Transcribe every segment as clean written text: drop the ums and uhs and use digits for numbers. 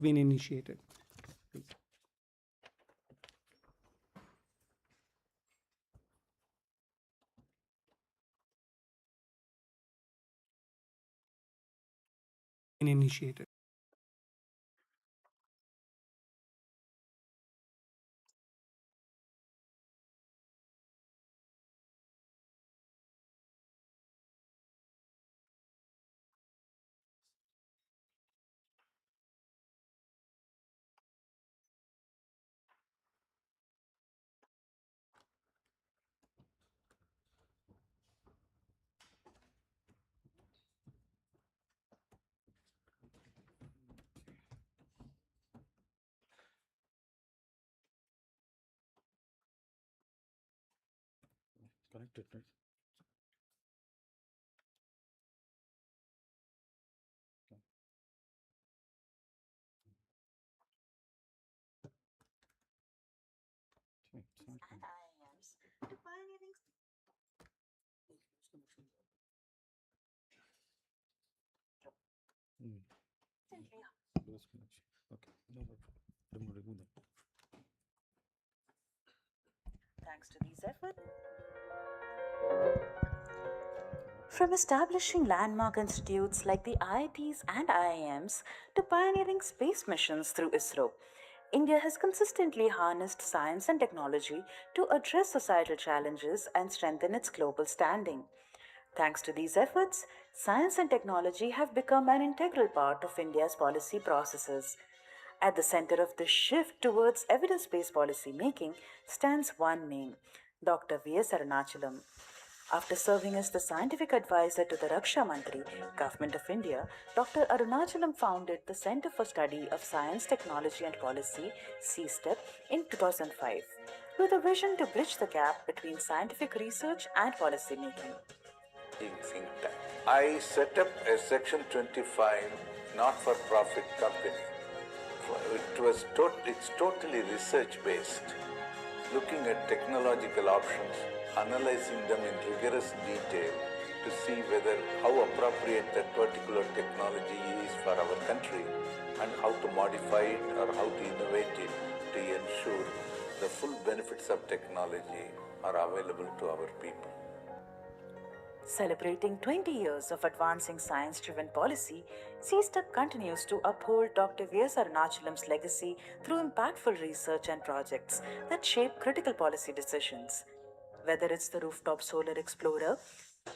been initiated. Please. Initiated. Connected, right? Okay. And IIMs to pioneering. Close connection. Okay. No problem. Remove that. Thanks to these efforts, from establishing landmark institutes like the IITs and IIMs to pioneering space missions through ISRO, India has consistently harnessed science and technology to address societal challenges and strengthen its global standing. Thanks to these efforts, science and technology have become an integral part of India's policy processes. At the center of this shift towards evidence based policy making stands one name, Dr. Vijay Arunachalam. After serving as the scientific advisor to the Raksha Mantri, Government of India, Dr. Arunachalam founded the Center for Study of Science, Technology and Policy, CSTEP, in 2005, with a vision to bridge the gap between scientific research and policy making. Think tank. I set up a Section 25 not-for-profit company. It's totally research-based, looking at technological options, analyzing them in rigorous detail to see how appropriate that particular technology is for our country and how to modify it or how to innovate it to ensure the full benefits of technology are available to our people. Celebrating 20 years of advancing science-driven policy, CSTEP continues to uphold Dr. Vijay Arunachalam's legacy through impactful research and projects that shape critical policy decisions. Whether it's the Rooftop Solar Explorer,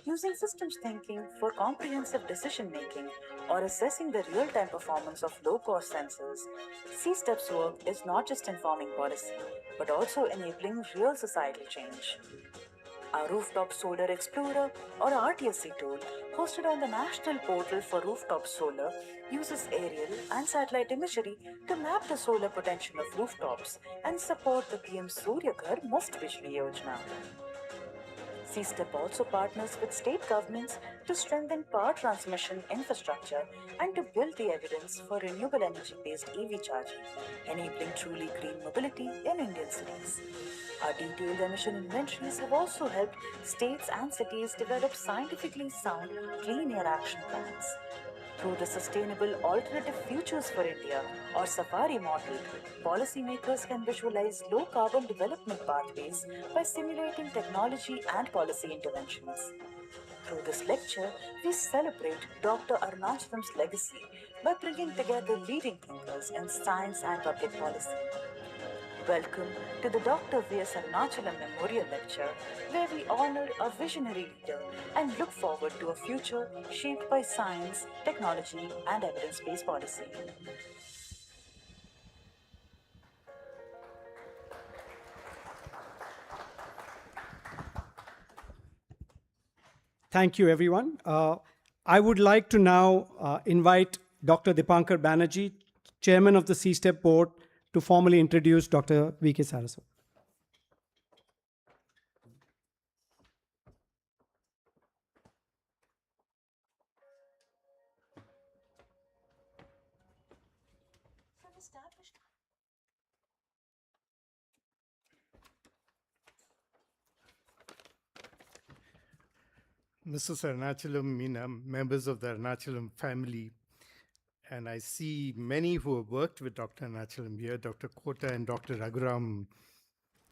using systems thinking for comprehensive decision making, or assessing the real-time performance of low-cost sensors, CSTEP's work is not just informing policy, but also enabling real societal change. Our Rooftop Solar Explorer, or RTSC tool, hosted on the National Portal for Rooftop Solar, uses aerial and satellite imagery to map the solar potential of rooftops and support the PM Surya Ghar Muft Bijli Yojana. CSTEP also partners with state governments to strengthen power transmission infrastructure and to build the evidence for renewable energy-based EV charging, enabling truly green mobility in Indian cities. Our detailed emission inventories have also helped states and cities develop scientifically sound clean air action plans. Through the Sustainable Alternative Futures for India, or SAFARI model, policymakers can visualize low carbon development pathways by simulating technology and policy interventions. Through this lecture, we celebrate Dr. Arunachalam's legacy by bringing together leading thinkers in science and public policy. Welcome to the Dr. Vijay Arunachalam Memorial Lecture, where we honor a visionary leader and look forward to a future shaped by science, technology, and evidence-based policy. Thank you, everyone. I would like to now invite Dr. Dipankar Banerjee, Chairman of the CSTEP Board, to formally introduce Dr. V.K. Saraswat. Mrs. Arunachalam, Meena, members of the Arunachalam family, and I see many who have worked with Dr. Arunachalam here, Dr. Kota and Dr. Raghuram.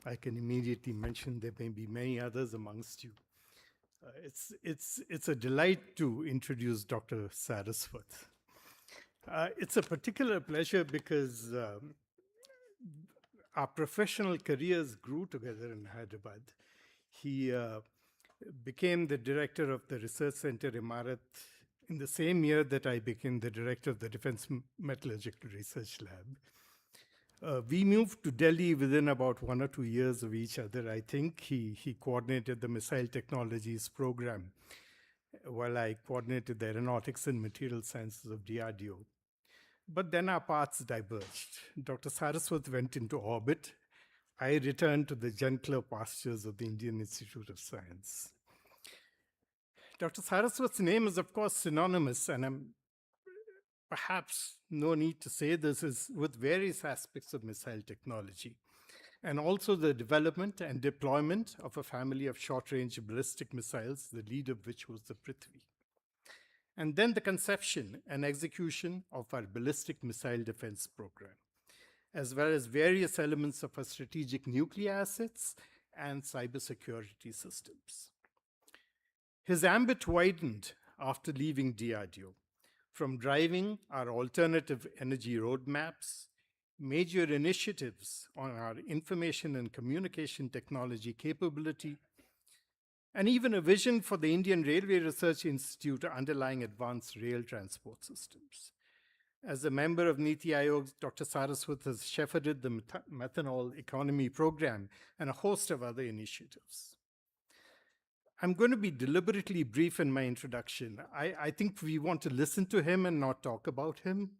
I can immediately mention there may be many others amongst you. It's a delight to introduce Dr. Saraswat. It's a particular pleasure because our professional careers grew together in Hyderabad. He became the director of the Research Center Imarat in the same year that I became the director of the Defense Metallurgical Research Lab. We moved to Delhi within about 1 or 2 years of each other. I think he coordinated the Missile Technologies program, while I coordinated the Aeronautics and Material Sciences of DRDO. But then our paths diverged. Dr. Saraswat went into orbit. I returned to the gentler pastures of the Indian Institute of Science. Dr. Saraswat's name is, of course, synonymous, and perhaps no need to say this, is with various aspects of missile technology, and also the development and deployment of a family of short-range ballistic missiles, the lead of which was the Prithvi. And then the conception and execution of our ballistic missile defense program, as well as various elements of our strategic nuclear assets and cybersecurity systems. His ambit widened after leaving DRDO, from driving our alternative energy roadmaps, major initiatives on our information and communication technology capability, and even a vision for the Indian Railway Research Institute underlying advanced rail transport systems. As a member of NITI Aayog, Dr. Saraswat has shepherded the methanol economy program and a host of other initiatives. I'm going to be deliberately brief in my introduction. I think we want to listen to him and not talk about him.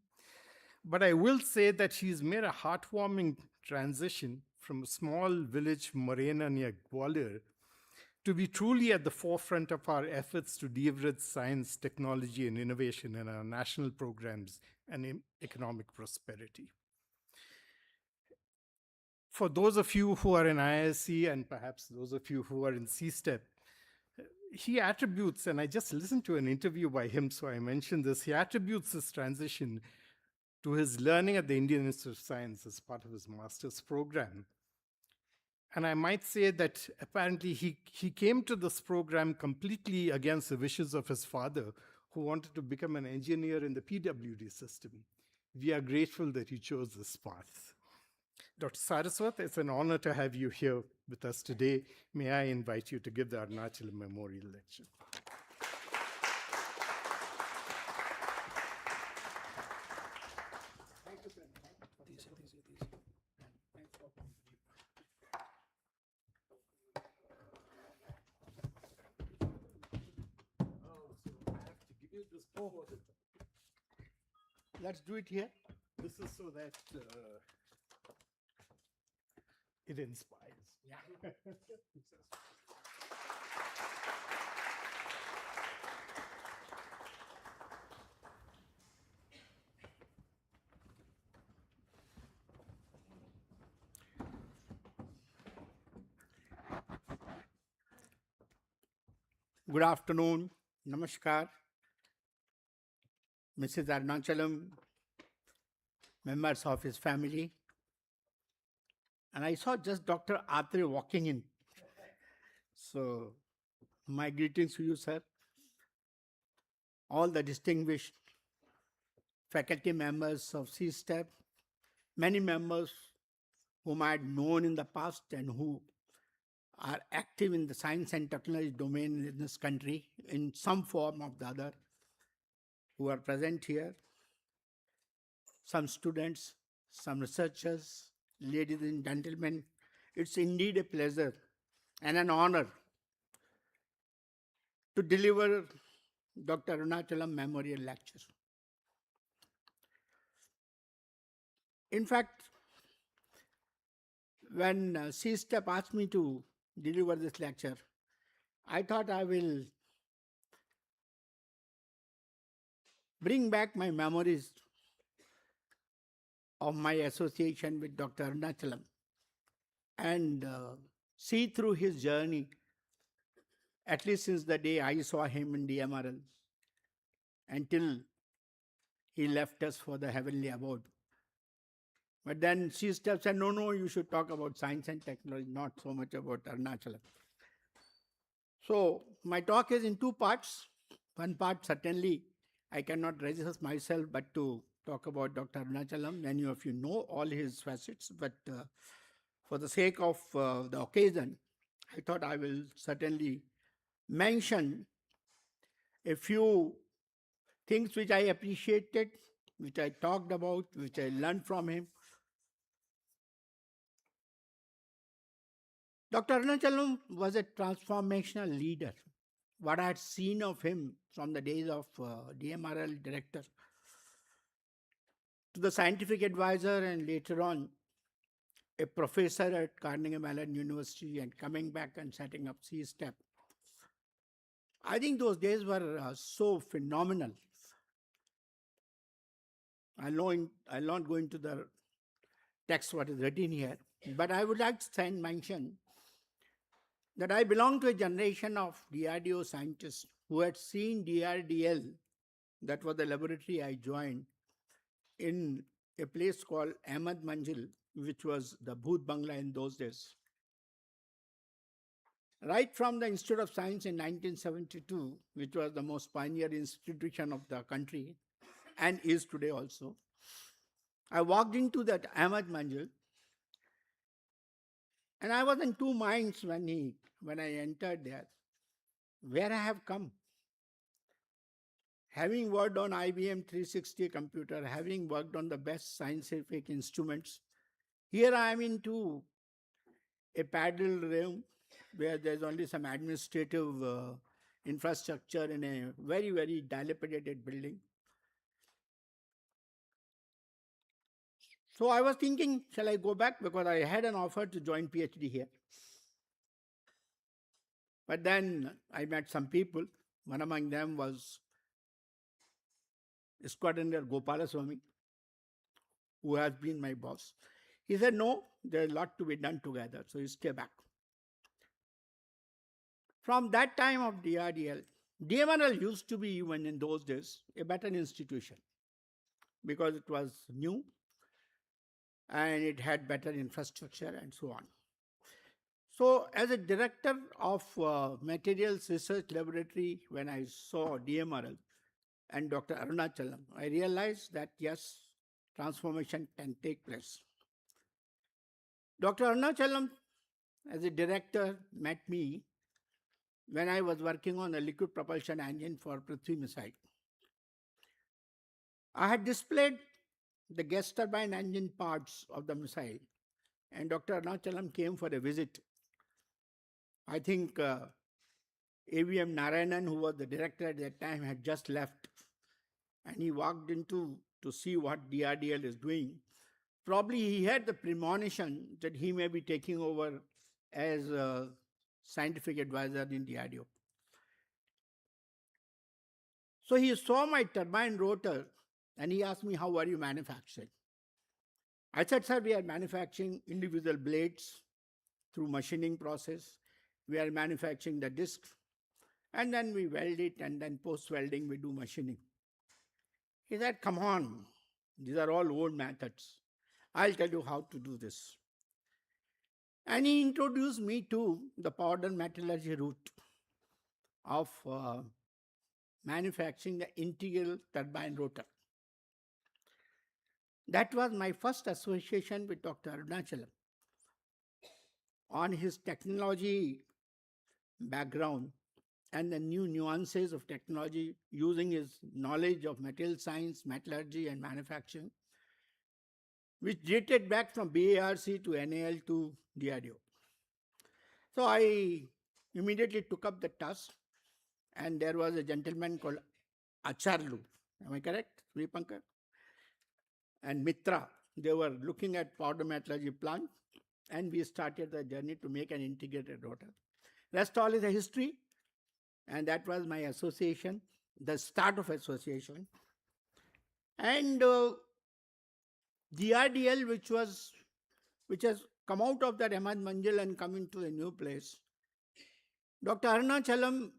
But I will say that he's made a heartwarming transition from a small village, Morena, near Gwalior, to be truly at the forefront of our efforts to leverage science, technology, and innovation in our national programs and economic prosperity. For those of you who are in IISc and perhaps those of you who are in CSTEP, he attributes, and I just listened to an interview by him, so I mentioned this, he attributes this transition to his learning at the Indian Institute of Science as part of his master's program. And I might say that apparently he came to this program completely against the wishes of his father, who wanted to become an engineer in the PWD system. We are grateful that he chose this path. Dr. Saraswat, it's an honor to have you here with us today. May I invite you to give the Arunachalam Memorial Lecture. Let's do it here. This is so that it inspires. Yeah. Good afternoon, Namaskar, Mrs. Arunachalam, members of his family. And I saw just Dr. Atre walking in. So, my greetings to you, sir. All the distinguished faculty members of CSTEP, many members whom I had known in the past and who are active in the science and technology domain in this country in some form or the other, who are present here, some students, some researchers, ladies and gentlemen. It's indeed a pleasure and an honor to deliver Dr. Arunachalam Memorial Lecture. In fact, when CSTEP asked me to deliver this lecture, I thought I will bring back my memories of my association with Dr. Arunachalam and see through his journey, at least since the day I saw him in DMRL, until he left us for the heavenly abode. But then CSTEP said, no, you should talk about science and technology, not so much about Arunachalam. So my talk is in two parts. One part, certainly, I cannot resist myself but to talk about Dr. Arunachalam. Many of you know all his facets, but for the sake of the occasion, I thought I will certainly mention a few things which I appreciated, which I talked about, which I learned from him. Dr. Arunachalam was a transformational leader. What I had seen of him from the days of DMRL director to the scientific advisor and later on a professor at Carnegie Mellon University and coming back and setting up CSTEP. I think those days were so phenomenal. I'll not go into the text what is written here, but I would like to mention that I belong to a generation of DRDO scientists who had seen DRDL, that was the laboratory I joined, in a place called Ahmad Manzil, which was the Bhoot Bangla in those days. Right from the Institute of Science in 1972, which was the most pioneer institution of the country, and is today also, I walked into that Ahmad Manzil, and I was in two minds when I entered there, where I have come. Having worked on IBM 360 computer, having worked on the best scientific instruments, here I am into a paddle realm where there's only some administrative infrastructure in a very, very dilapidated building. So I was thinking, shall I go back? Because I had an offer to join PhD here. But then I met some people. One among them was Squadron Leader Gopalaswamy, who has been my boss. He said, no, there's a lot to be done together, so you stay back. From that time of DRDL, DMRL used to be, even in those days, a better institution because it was new and it had better infrastructure and so on. So as a director of Materials Research Laboratory, when I saw DMRL and Dr. Arunachalam, I realized that yes, transformation can take place. Dr. Arunachalam, as a director, met me when I was working on a liquid propulsion engine for Prithvi missile. I had displayed the gas turbine engine parts of the missile, and Dr. Arunachalam came for a visit. I think AVM Narayanan, who was the director at that time, had just left, and he walked into to see what DRDL is doing. Probably he had the premonition that he may be taking over as a scientific advisor in DRDO. So he saw my turbine rotor and he asked me, how are you manufacturing? I said, sir, we are manufacturing individual blades through machining process. We are manufacturing the disc, and then we weld it, and then post-welding we do machining. He said, come on, these are all old methods. I'll tell you how to do this. And he introduced me to the powder metallurgy route of manufacturing the integral turbine rotor. That was my first association with Dr. Arunachalam. On his technology background and the new nuances of technology, using his knowledge of material science, metallurgy, and manufacturing, which dated back from BARC to NAL to DRDO. So I immediately took up the task, and there was a gentleman called Acharlu, am I correct, Sripankar? And Mitra, they were looking at powder metallurgy plant, and we started the journey to make an integrated rotor. Rest all is a history, and that was my association, the start of association. And DRDL, which has come out of that Ahmad Manzil and come into a new place. Dr. Arunachalam,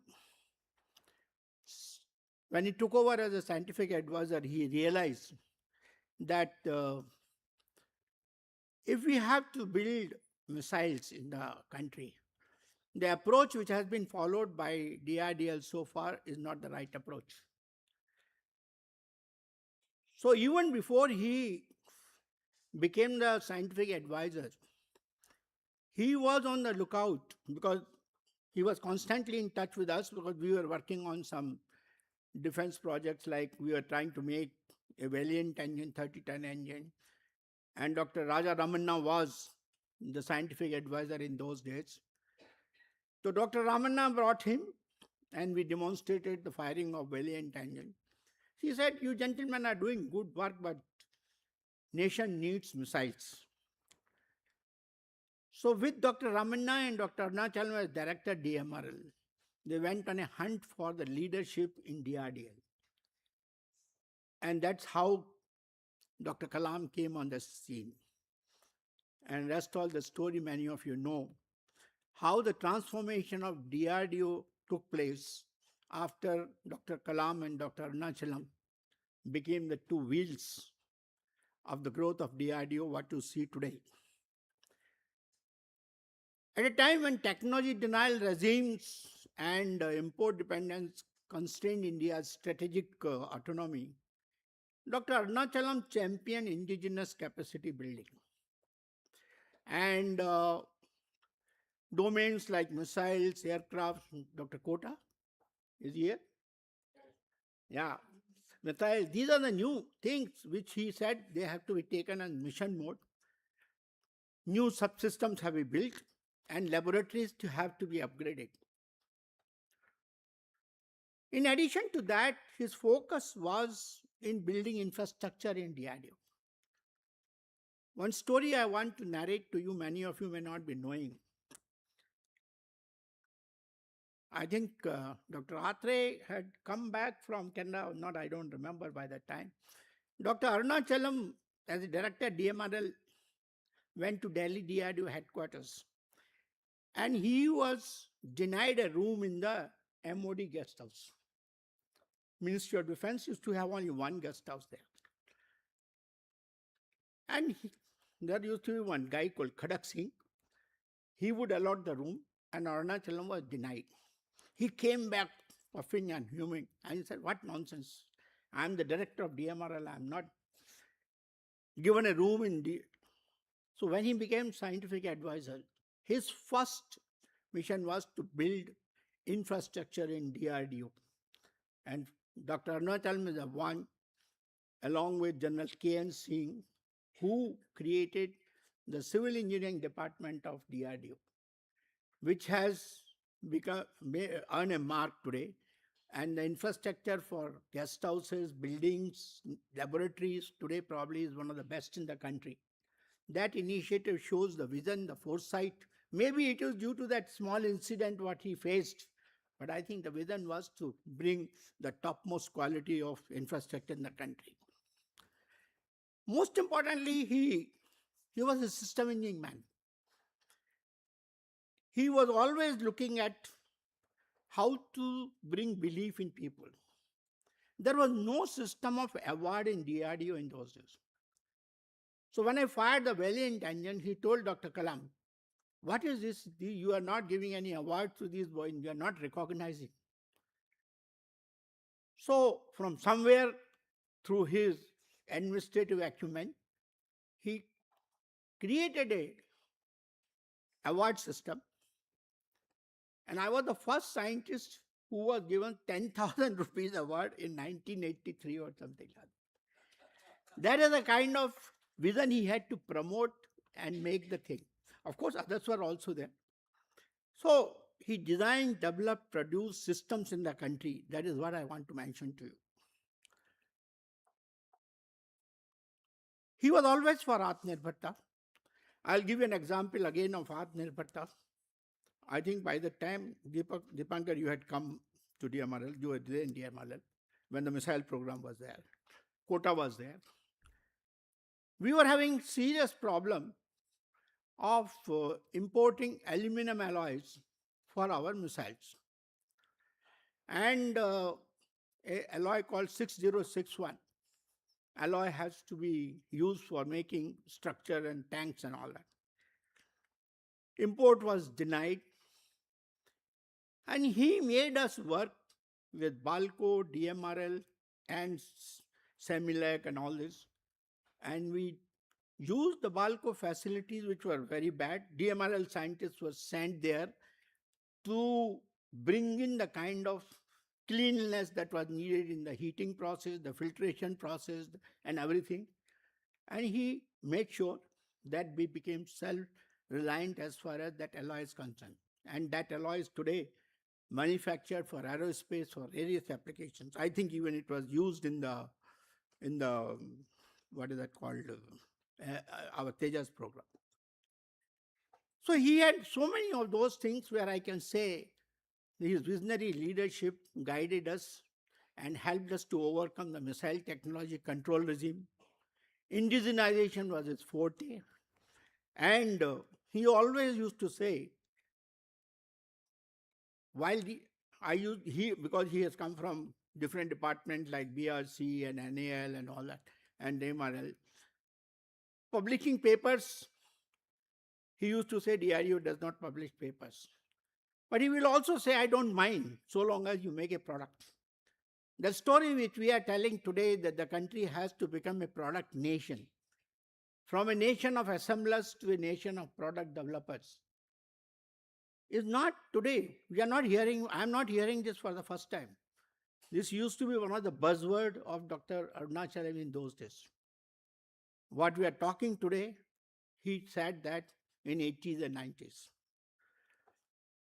When he took over as a scientific advisor, he realized that if we have to build missiles in the country, the approach which has been followed by DRDL so far is not the right approach. So even before he became the scientific advisor, he was on the lookout because he was constantly in touch with us because we were working on some defense projects, like we were trying to make a Valiant engine, 30-ton engine. And Dr. Raja Ramanna was the scientific advisor in those days. So Dr. Ramanna brought him and we demonstrated the firing of Valiant engine. He said, you gentlemen are doing good work, but nation needs missiles. So with Dr. Ramanna and Dr. Arunachalam as director DMRL, they went on a hunt for the leadership in DRDL. And that's how Dr. Kalam came on the scene. And rest all the story many of you know, how the transformation of DRDO took place after Dr. Kalam and Dr. Arunachalam became the two wheels of the growth of DRDO, what you see today. At a time when technology denial regimes and import dependence constrained India's strategic autonomy, Dr. Arunachalam championed indigenous capacity building. And domains like missiles, aircrafts, Dr. Kota is here? Yeah. Missiles, these are the new things which he said they have to be taken on mission mode. New subsystems have to be built and laboratories to have to be upgraded. In addition to that, his focus was in building infrastructure in DRDO. One story I want to narrate to you, many of you may not be knowing. I think Dr. Atre had come back from Canada, I don't remember by that time. Dr. Arunachalam, as a director DMRL, went to Delhi DRDO headquarters. And he was denied a room in the MOD guest house. Ministry of Defense used to have only one guest house there. And there used to be one guy called Khadak Singh. He would allot the room and Arunachalam was denied. He came back puffing and fuming and he said, what nonsense. I'm the director of DMRL. I'm not given a room in the... So when he became scientific advisor, his first mission was to build infrastructure in DRDO. And Dr. Arunachalam is the one, along with General K.N. Singh, who created the civil engineering department of DRDO, which has earned a mark today. And the infrastructure for guest houses, buildings, laboratories today probably is one of the best in the country. That initiative shows the vision, the foresight. Maybe it was due to that small incident what he faced, but I think the vision was to bring the topmost quality of infrastructure in the country. Most importantly, he was a system engineering man. He was always looking at how to bring belief in people. There was no system of award in DRDO in those days. So when I fired the Valiant engine, he told Dr. Kalam, what is this? You are not giving any award to these boys. You are not recognizing. So from somewhere through his administrative acumen, he created a award system. And I was the first scientist who was given 10,000 rupees award in 1983 or something like that. That is the kind of vision he had to promote and make the thing. Of course, others were also there. So he designed, developed, produced systems in the country. That is what I want to mention to you. He was always for Atmanirbharta. I'll give you an example again of Atmanirbharta. I think by the time Dipankar, you had come to DMRL, you were there in DMRL when the missile program was there. Kota was there. We were having serious problem of importing aluminum alloys for our missiles. And a alloy called 6061. Alloy has to be used for making structure and tanks and all that. Import was denied, and he made us work with Balco, DMRL, and Semilec and all this. And we used the Balco facilities, which were very bad. DMRL scientists were sent there to bring in the kind of cleanliness that was needed in the heating process, the filtration process, and everything. And he made sure that we became self-reliant as far as that alloy is concerned. And that alloy is today manufactured for aerospace, for various applications. I think even it was used in the what is that called, our Tejas program. So he had so many of those things where I can say his visionary leadership guided us and helped us to overcome the missile technology control regime. Indigenization was his forte. And he always used to say, because he has come from different departments like BRC and NAL and all that, and MRL, publishing papers, he used to say DRDO does not publish papers. But he will also say, I don't mind, so long as you make a product. The story which we are telling today, that the country has to become a product nation, from a nation of assemblers to a nation of product developers, is not today. I'm not hearing this for the first time. This used to be one of the buzzwords of Dr. Arunachalam in those days. What we are talking today, he said that in 80s and 90s.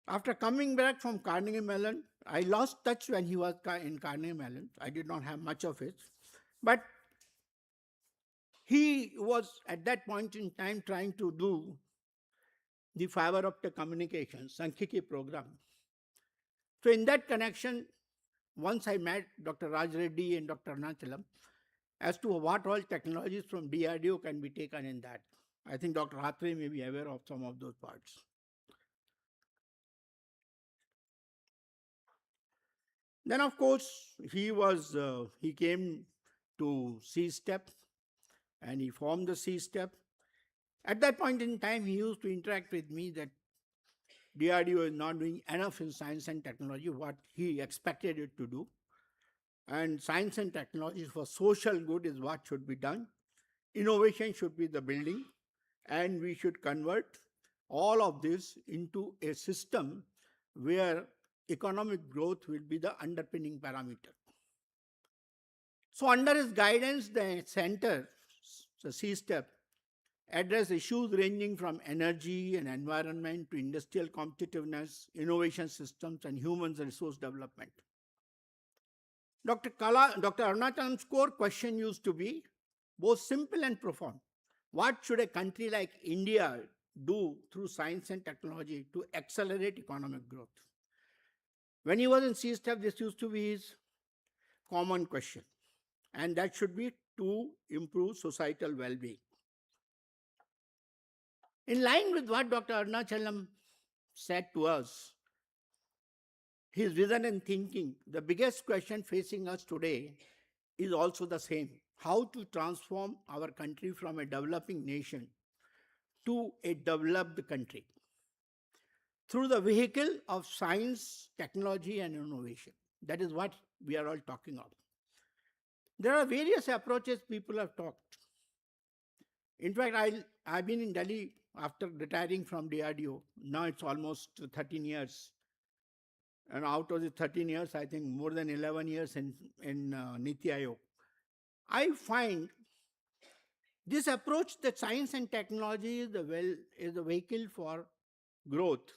After coming back from Carnegie Mellon, I lost touch when he was in Carnegie Mellon. I did not have much of it. But he was at that point in time trying to do the fiber optic communications, Sankhiki program. So in that connection, once I met Dr. Raj Reddy and Dr. Arunachalam as to what all technologies from DRDO can be taken in that. I think Dr. Hatre may be aware of some of those parts. Then, of course, he came to CSTEP and he formed the CSTEP. At that point in time, he used to interact with me that DRDO is not doing enough in science and technology, what he expected it to do. And science and technology for social good is what should be done. Innovation should be the building, and we should convert all of this into a system where economic growth will be the underpinning parameter. So under his guidance, the center, the CSTEP, address issues ranging from energy and environment to industrial competitiveness, innovation systems, and human resource development. Dr. Arunachalam's core question used to be both simple and profound. What should a country like India do through science and technology to accelerate economic growth? When he was in CSTEP, this used to be his common question, and that should be to improve societal well-being. In line with what Dr. Arunachalam said to us, his vision and thinking, the biggest question facing us today is also the same: how to transform our country from a developing nation to a developed country through the vehicle of science, technology, and innovation. That is what we are all talking of. There are various approaches people have talked. In fact, I've been in Delhi after retiring from DRDO. Now it's almost 13 years. And out of the 13 years, I think more than 11 years in NITI Aayog. I find this approach that science and technology is the vehicle for growth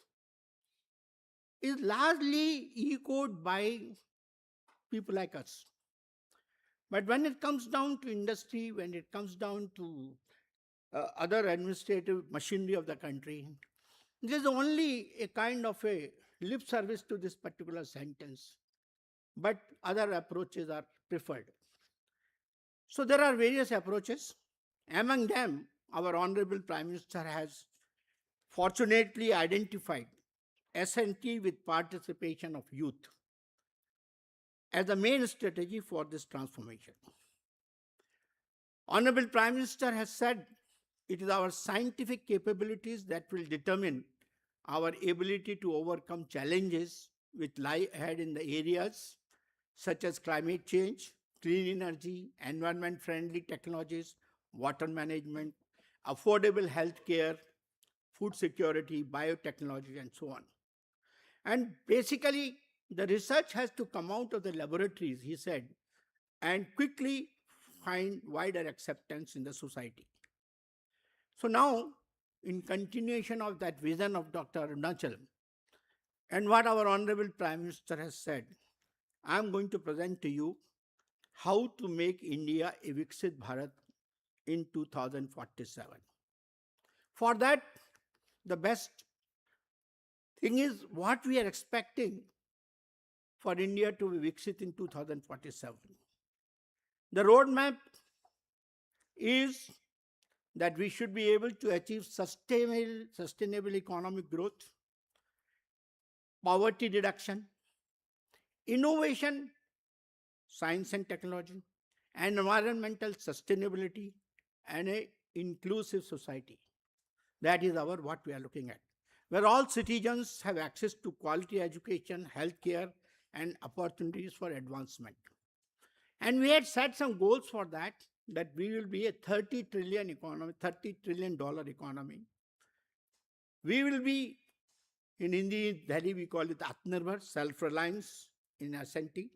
is largely echoed by people like us. But when it comes down to industry, when it comes down to other administrative machinery of the country, there is only a kind of a lip service to this particular sentence, but other approaches are preferred. So there are various approaches. Among them, our Honorable Prime Minister has fortunately identified S&T with participation of youth. as the main strategy for this transformation. Honorable Prime Minister has said it is our scientific capabilities that will determine our ability to overcome challenges which lie ahead in the areas such as climate change, clean energy, environment-friendly technologies, water management, affordable health care, food security, biotechnology, and so on. And basically, the research has to come out of the laboratories, he said, and quickly find wider acceptance in the society. So now, in continuation of that vision of Dr. Arunachalam, and what our Honorable Prime Minister has said, I am going to present to you how to make India a Viksit Bharat in 2047. For that, the best thing is what we are expecting for India to be Viksit in 2047. The roadmap is that we should be able to achieve sustainable economic growth, poverty reduction, innovation, science and technology, and environmental sustainability, and an inclusive society. That is what we are looking at, where all citizens have access to quality education, healthcare, and opportunities for advancement. And we had set some goals for that we will be a $30 trillion economy. We will be, in Hindi, Delhi we call it Atmanirbhar, self-reliance in S&T,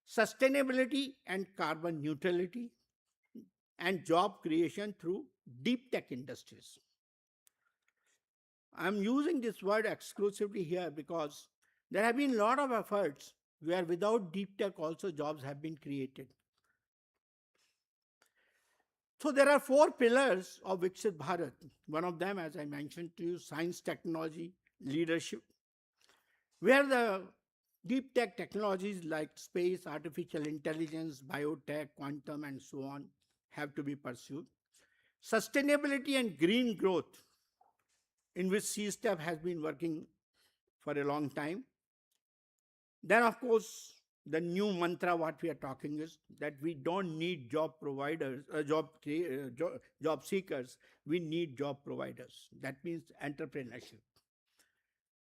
sustainability and carbon neutrality, and job creation through deep tech industries. I'm using this word exclusively here because there have been a lot of efforts where without deep tech also jobs have been created. So there are 4 pillars of Viksit Bharat. One of them, as I mentioned to you, science, technology, leadership, where the deep tech technologies like space, artificial intelligence, biotech, quantum, and so on have to be pursued. Sustainability and green growth, in which CSTEP has been working for a long time. Then, of course, the new mantra what we are talking is that we don't need job providers, job seekers, we need job providers. That means entrepreneurship.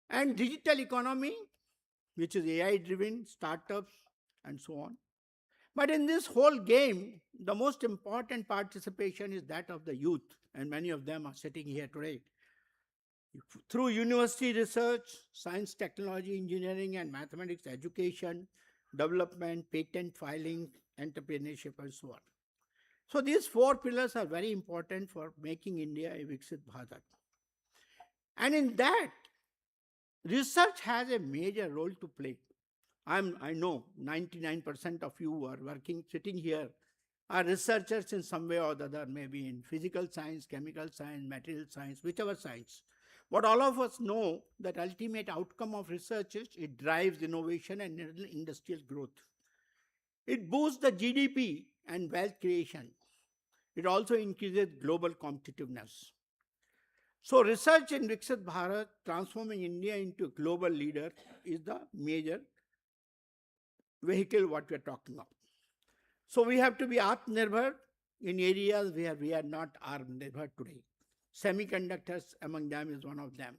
And digital economy, which is AI-driven, startups, and so on. But in this whole game, the most important participation is that of the youth, and many of them are sitting here today. Through university research, science, technology, engineering, and mathematics education, development, patent filing, entrepreneurship, and so on. So these 4 pillars are very important for making India a Viksit Bharat. And in that, research has a major role to play. I know 99% of you who are sitting here, are researchers in some way or the other, maybe in physical science, chemical science, material science, whichever science. But all of us know that ultimate outcome of research is it drives innovation and industrial growth. It boosts the GDP and wealth creation. It also increases global competitiveness. So research in Viksit Bharat, transforming India into a global leader, is the major vehicle what we are talking of. So we have to be Atmanirbhar in areas where we are not Atmanirbhar today. Semiconductors among them is one of them.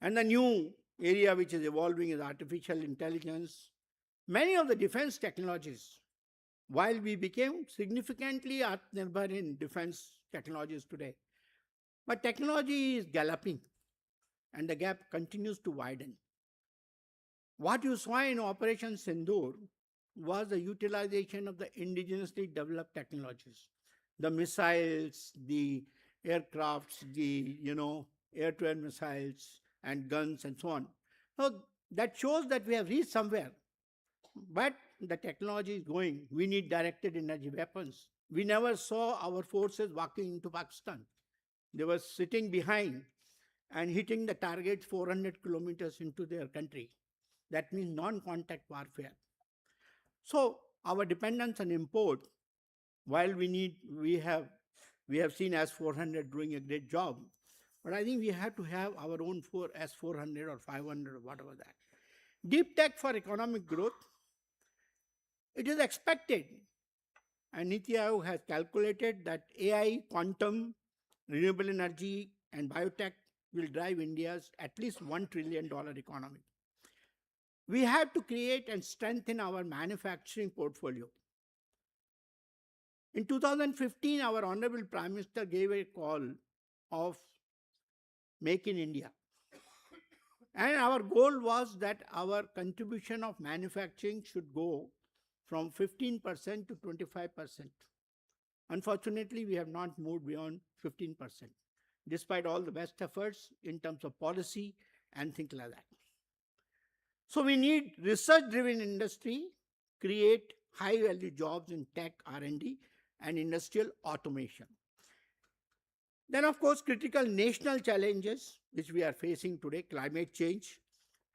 And the new area which is evolving is artificial intelligence. Many of the defense technologies, while we became significantly Atmanirbhar in defense technologies today, but technology is galloping and the gap continues to widen. What you saw in Operation Sindoor was the utilization of the indigenously developed technologies, the missiles, the aircrafts, the air-to-air missiles and guns and so on. So that shows that we have reached somewhere. But the technology is going. We need directed energy weapons. We never saw our forces walking into Pakistan. They were sitting behind and hitting the target 400 kilometers into their country. That means non-contact warfare. So our dependence on import, while we have seen S-400 doing a great job, but I think we have to have our own S-400 or 500 or whatever that. Deep tech for economic growth. It is expected, and NITI Aayog has calculated that AI, quantum, renewable energy, and biotech will drive India's at least $1 trillion economy. We have to create and strengthen our manufacturing portfolio. In 2015, our Honorable Prime Minister gave a call of Make in India. And our goal was that our contribution of manufacturing should go from 15% to 25%. Unfortunately, we have not moved beyond 15%, despite all the best efforts in terms of policy and things like that. So we need research-driven industry, create high-value jobs in tech, R&D, and industrial automation. Then, of course, critical national challenges which we are facing today: climate change,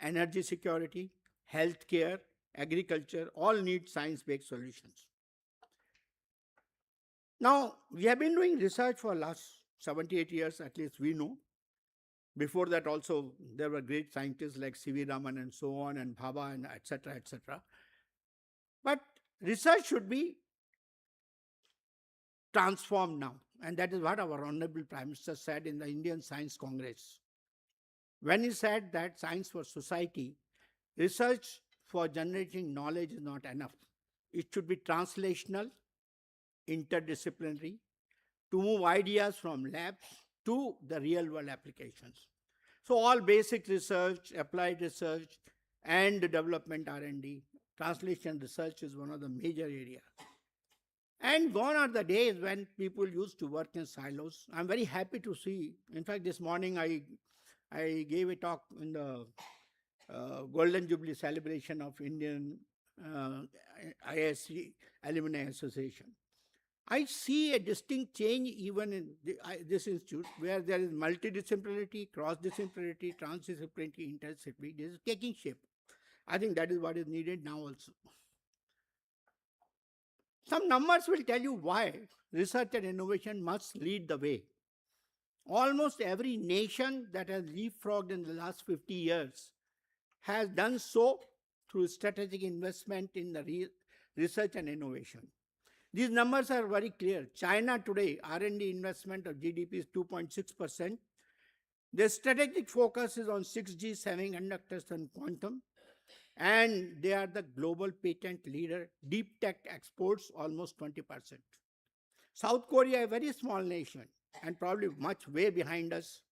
energy security, healthcare, agriculture, all need science-based solutions. Now, we have been doing research for last 78 years, at least we know. Before that also, there were great scientists like C.V. Raman and so on, and Bhabha, and etc., etc. But research should be transformed now. And that is what our Honorable Prime Minister said in the Indian Science Congress. When he said that science for society, research for generating knowledge is not enough. It should be translational, interdisciplinary, to move ideas from labs to the real world applications. So all basic research, applied research, and development R&D, translation research is one of the major areas. And gone are the days when people used to work in silos. I'm very happy to see. In fact, this morning I gave a talk in the Golden Jubilee celebration of Indian ISC Alumni Association. I see a distinct change even in this institute, where there is multidisciplinarity, cross-disciplinarity, transdisciplinarity, interdisciplinarity. This is taking shape. I think that is what is needed now also. Some numbers will tell you why research and innovation must lead the way. Almost every nation that has leapfrogged in the last 50 years has done so through strategic investment in the research and innovation. These numbers are very clear. China today, R&D investment of GDP is 2.6%. Their strategic focus is on 6G, semiconductors, and quantum. And they are the global patent leader. Deep tech exports almost 20%. South Korea, a very small nation, and probably much way behind us,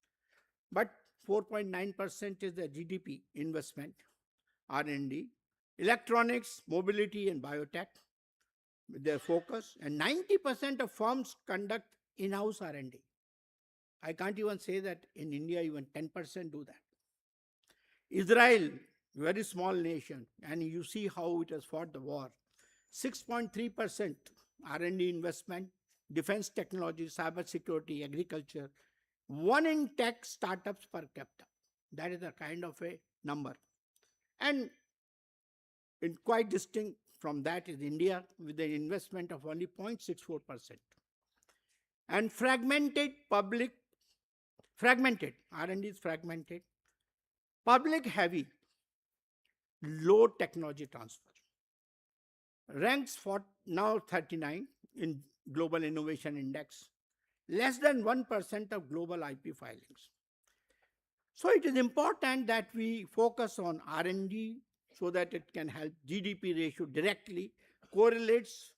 but 4.9% is the GDP investment, R&D. Electronics, mobility, and biotech, with their focus, and 90% of firms conduct in-house R&D. I can't even say that in India even 10% do that. Israel, very small nation, and you see how it has fought the war. 6.3% R&D investment, defense technology, cyber security, agriculture. 1 in tech startups per capita. That is a kind of a number. And quite distinct from that is India, with an investment of only 0.64%. And fragmented, R&D is fragmented, public heavy, low technology transfer. Ranks for now 39 in Global Innovation Index, less than 1% of global IP filings. So it is important that we focus on R&D so that it can help GDP ratio directly, correlates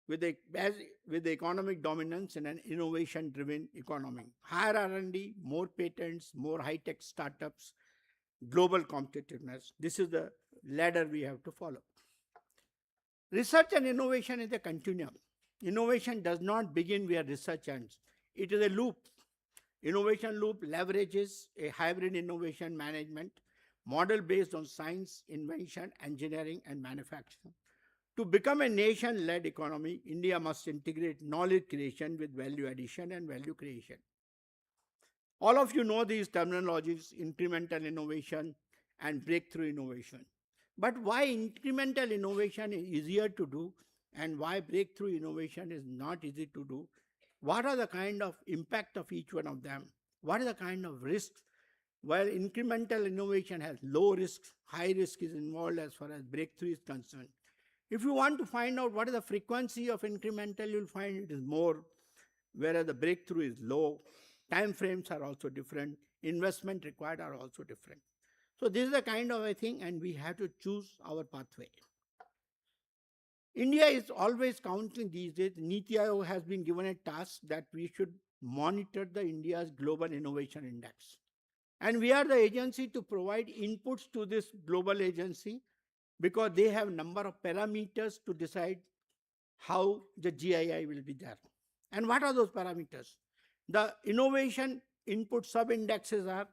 with the economic dominance in an innovation-driven economy. Higher R&D, more patents, more high-tech startups, global competitiveness. This is the ladder we have to follow. Research and innovation is a continuum. Innovation does not begin where research ends. It is a loop. Innovation loop leverages a hybrid innovation management model based on science, invention, engineering, and manufacturing. To become a nation-led economy, India must integrate knowledge creation with value addition and value creation. All of you know these terminologies: incremental innovation and breakthrough innovation. But why incremental innovation is easier to do and why breakthrough innovation is not easy to do? What are the kind of impact of each one of them? What are the kind of risks? While incremental innovation has low risk, high risk is involved as far as breakthrough is concerned. If you want to find out what is the frequency of incremental, you'll find it is more, whereas the breakthrough is low. Time frames are also different. Investment required are also different. So this is the kind of a thing, and we have to choose our pathway. India is always counting these days. NITI Aayog has been given a task that we should monitor the India's Global Innovation Index. And we are the agency to provide inputs to this global agency, because they have number of parameters to decide how the GII will be there. And what are those parameters? The innovation input sub-indexes are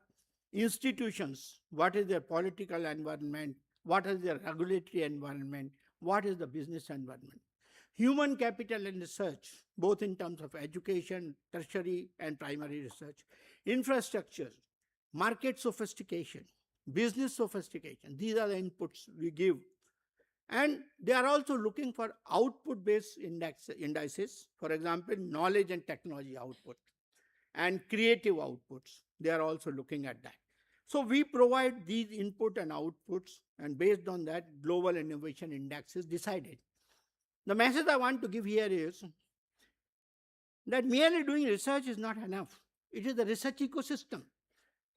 institutions. What is their political environment? What is their regulatory environment? What is the business environment? Human capital and research, both in terms of education, tertiary and primary research, infrastructure, market sophistication, business sophistication. These are the inputs we give. And they are also looking for output-based indices. For example, knowledge and technology output and creative outputs. They are also looking at that. So we provide these input and outputs, and based on that, Global Innovation Index is decided. The message I want to give here is that merely doing research is not enough. It is the research ecosystem.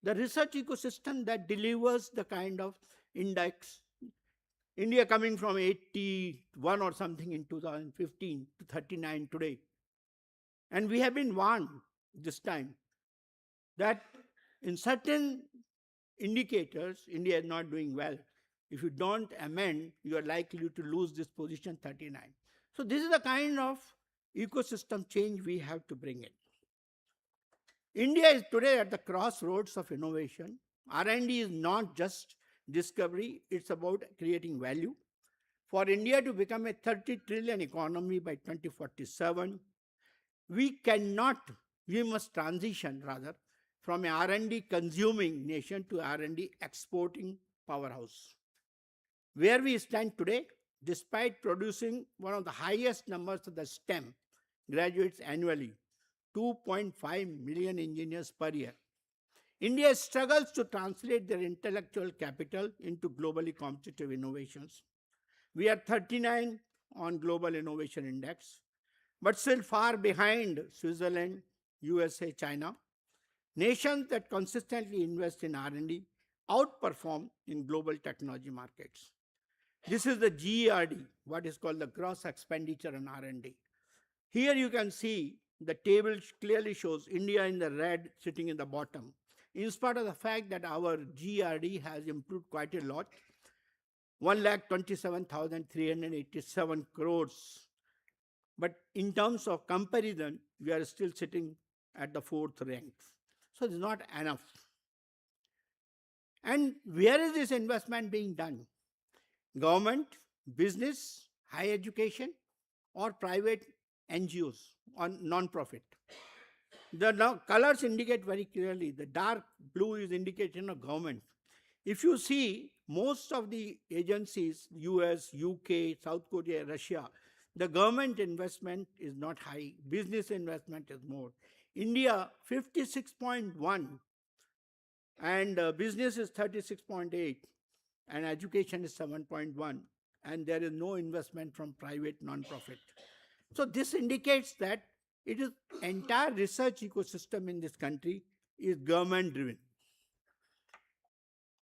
The research ecosystem that delivers the kind of index. India coming from 81 or something in 2015 to 39 today. And we have been warned this time that in certain indicators, India is not doing well. If you don't amend, you are likely to lose this position 39. So this is the kind of ecosystem change we have to bring in. India is today at the crossroads of innovation. R&D is not just discovery, it's about creating value. For India to become a 30 trillion economy by 2047, we must transition rather from a R&D consuming nation to R&D exporting powerhouse. Where we stand today, despite producing one of the highest numbers of the STEM graduates annually, 2.5 million engineers per year, India struggles to translate their intellectual capital into globally competitive innovations. We are 39 on Global Innovation Index, but still far behind Switzerland, USA, China. Nations that consistently invest in R&D outperform in global technology markets. This is the GERD, what is called the gross expenditure on R&D. Here you can see the table clearly shows India in the red sitting in the bottom. In spite of the fact that our GRD has improved quite a lot, 1,27,387 crores. But in terms of comparison, we are still sitting at the 4th rank. So it's not enough. And where is this investment being done? Government, business, higher education, or private NGOs or non-profit? The colors indicate very clearly. The dark blue is indication of government. If you see, most of the agencies, US, UK, South Korea, Russia, the government investment is not high. Business investment is more. India, 56.1, and business is 36.8, and education is 7.1, and there is no investment from private non-profit. So this indicates that it is entire research ecosystem in this country is government driven.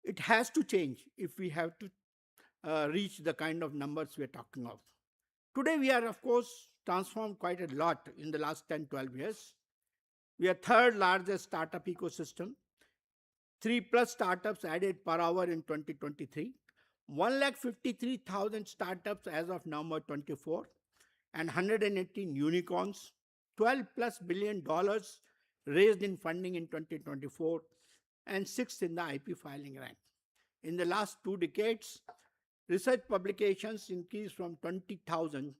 It has to change if we have to reach the kind of numbers we are talking of. Today we are, of course, transformed quite a lot in the last 10-12 years. We are third largest startup ecosystem. 3+ startups added per hour in 2023. 153,000 startups as of November 24, and 118 unicorns. $12+ billion raised in funding in 2024, and 6th in the IP filing rank. In the last 2 decades, research publications increased from 20,000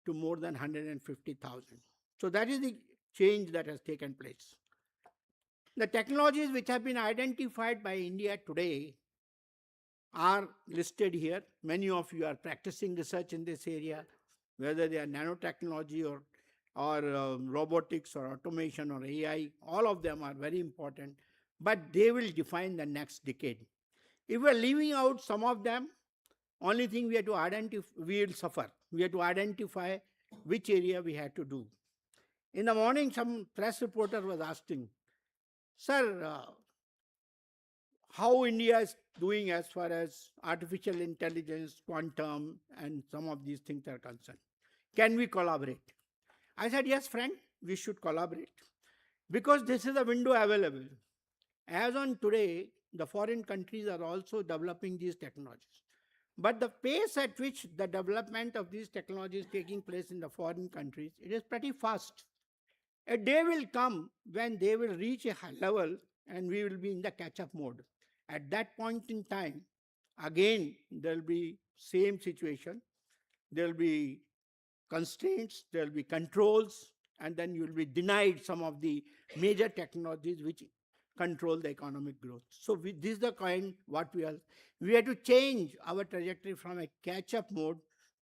to more than 150,000. So that is the change that has taken place. The technologies which have been identified by India today are listed here. Many of you are practicing research in this area, whether they are nanotechnology or robotics or automation or AI. All of them are very important, but they will define the next decade. If we are leaving out some of them, Only thing we have to identify, we will suffer. We have to identify which area we have to do. In the morning, some press reporter was asking, sir, how India is doing as far as artificial intelligence, quantum, and some of these things are concerned. Can we collaborate? I said, yes, friend, we should collaborate. Because this is a window available. As on today, the foreign countries are also developing these technologies. But the pace at which the development of these technologies is taking place in the foreign countries, it is pretty fast. A day will come when they will reach a high level and we will be in the catch-up mode. At that point in time, again, there will be same situation. There will be constraints, there will be controls, and then you will be denied some of the major technologies which control the economic growth. So this is the kind what we have to change our trajectory from a catch-up mode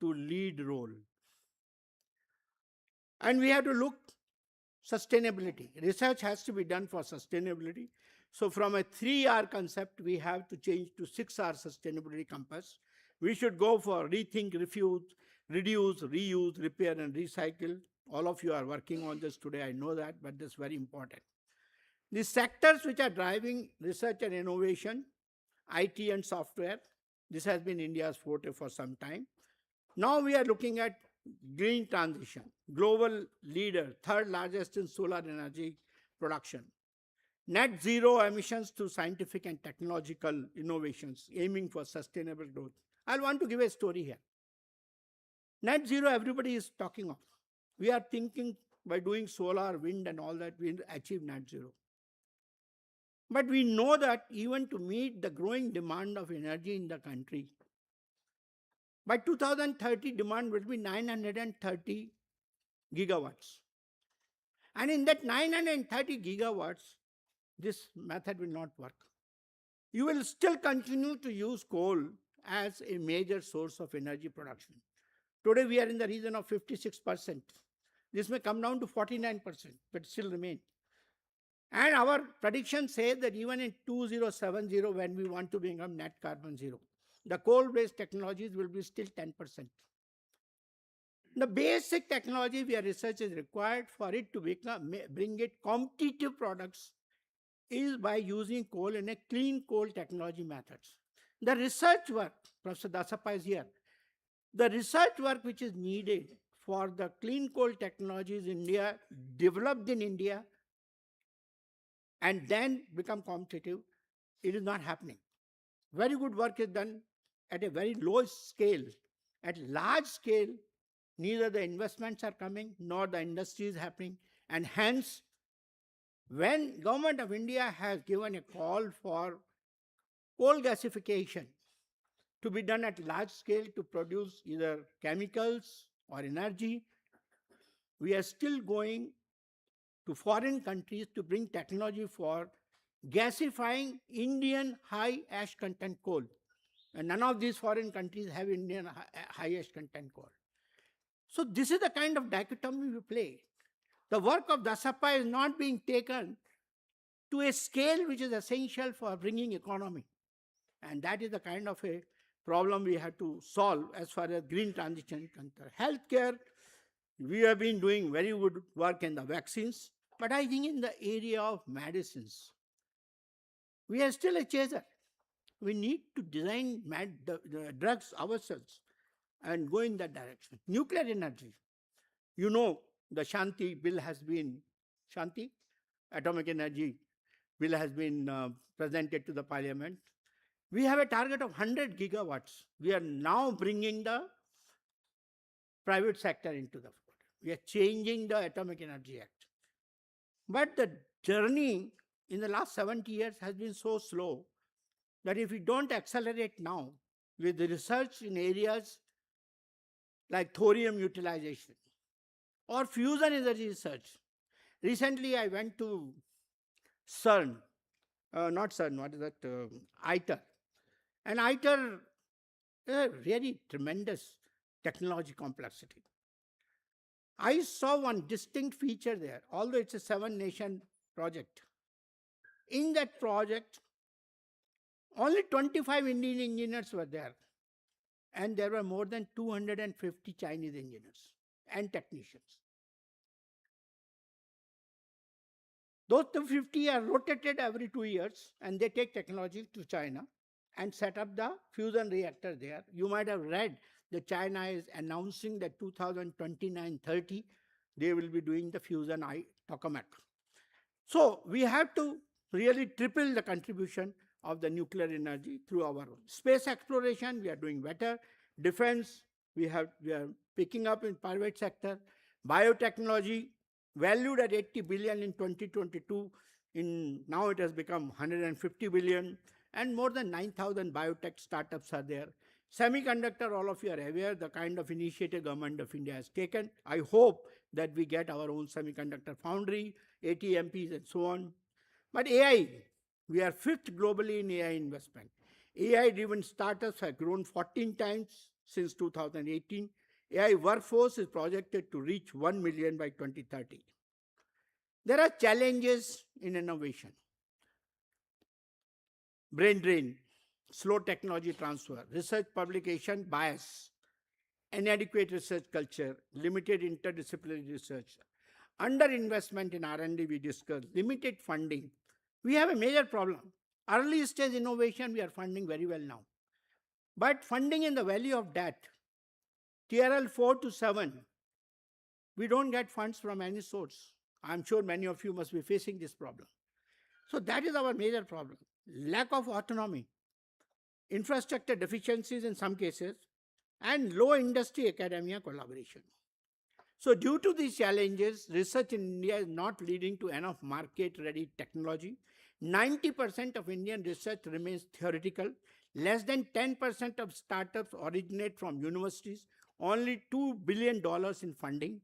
to lead role. And we have to look sustainability. Research has to be done for sustainability. So from a 3R concept, we have to change to 6R sustainability compass. We should go for rethink, refuse, reduce, reuse, repair, and recycle. All of you are working on this today, I know that, but this is very important. The sectors which are driving research and innovation, IT and software, this has been India's forte for some time. Now we are looking at green transition, global leader, third largest in solar energy production. Net zero emissions through scientific and technological innovations, aiming for sustainable growth. I want to give a story here. Net zero, everybody is talking of. We are thinking by doing solar, wind, and all that, we will achieve net zero. But we know that even to meet the growing demand of energy in the country, by 2030, demand will be 930 gigawatts. And in that 930 gigawatts, this method will not work. You will still continue to use coal as a major source of energy production. Today, we are in the region of 56%. This may come down to 49%, but still remain. And our predictions say that even in 2070, when we want to become net carbon zero, the coal-based technologies will be still 10%. The basic technology where research is required for it to bring it competitive products is by using coal in a clean coal technology methods. The research work, Professor Dasappa is here, the research work which is needed for the clean coal technologies in India, developed in India, and then become competitive, it is not happening. Very good work is done at a very low scale. At large scale, neither the investments are coming, nor the industry is happening. And hence, when Government of India has given a call for coal gasification to be done at large scale to produce either chemicals or energy, we are still going to foreign countries to bring technology for gasifying Indian high ash content coal. And none of these foreign countries have Indian high ash content coal. So this is the kind of dichotomy we play. The work of Dasappa is not being taken to a scale which is essential for bringing economy. And that is the kind of a problem we have to solve as far as green transition is concerned. Healthcare, we have been doing very good work in the vaccines, but I think in the area of medicines, we are still a chaser. We need to design the drugs ourselves and go in that direction. Nuclear energy. You know, the Shanti bill has been, Shanti, atomic energy bill has been presented to the parliament. We have a target of 100 gigawatts. We are now bringing the private sector into the fold. We are changing the Atomic Energy Act. But the journey in the last 70 years has been so slow that if we don't accelerate now with the research in areas like thorium utilization or fusion energy research. Recently, I went to CERN, not CERN, what is that? ITER. And ITER is a really tremendous technology complexity. I saw one distinct feature there, although it's a 7-nation project. In that project, only 25 Indian engineers were there. and there were more than 250 Chinese engineers and technicians. Those 250 are rotated every 2 years, and they take technology to China and set up the fusion reactor there. You might have read that China is announcing that 2029-30, they will be doing the fusion tokamak. So we have to really triple the contribution of the nuclear energy through our space exploration. We are doing better. Defense, we are picking up in private sector. Biotechnology, valued at 80 billion in 2022, now it has become 150 billion, and more than 9,000 biotech startups are there. Semiconductor, all of you are aware, the kind of initiative government of India has taken. I hope that we get our own semiconductor foundry, ATMPs and so on. But AI, we are 5th globally in AI investment. AI-driven startups have grown 14 times since 2018. AI workforce is projected to reach 1 million by 2030. There are challenges in innovation. Brain drain, slow technology transfer, research publication bias, inadequate research culture, limited interdisciplinary research, underinvestment in R&D we discussed, limited funding. We have a major problem. Early stage innovation we are funding very well now. But funding in the value of debt, TRL 4 to 7, we don't get funds from any source. I'm sure many of you must be facing this problem. So that is our major problem. Lack of autonomy, infrastructure deficiencies in some cases, and low industry-academia collaboration. So due to these challenges, research in India is not leading to enough market-ready technology. 90% of Indian research remains theoretical. Less than 10% of startups originate from universities. Only $2 billion in funding.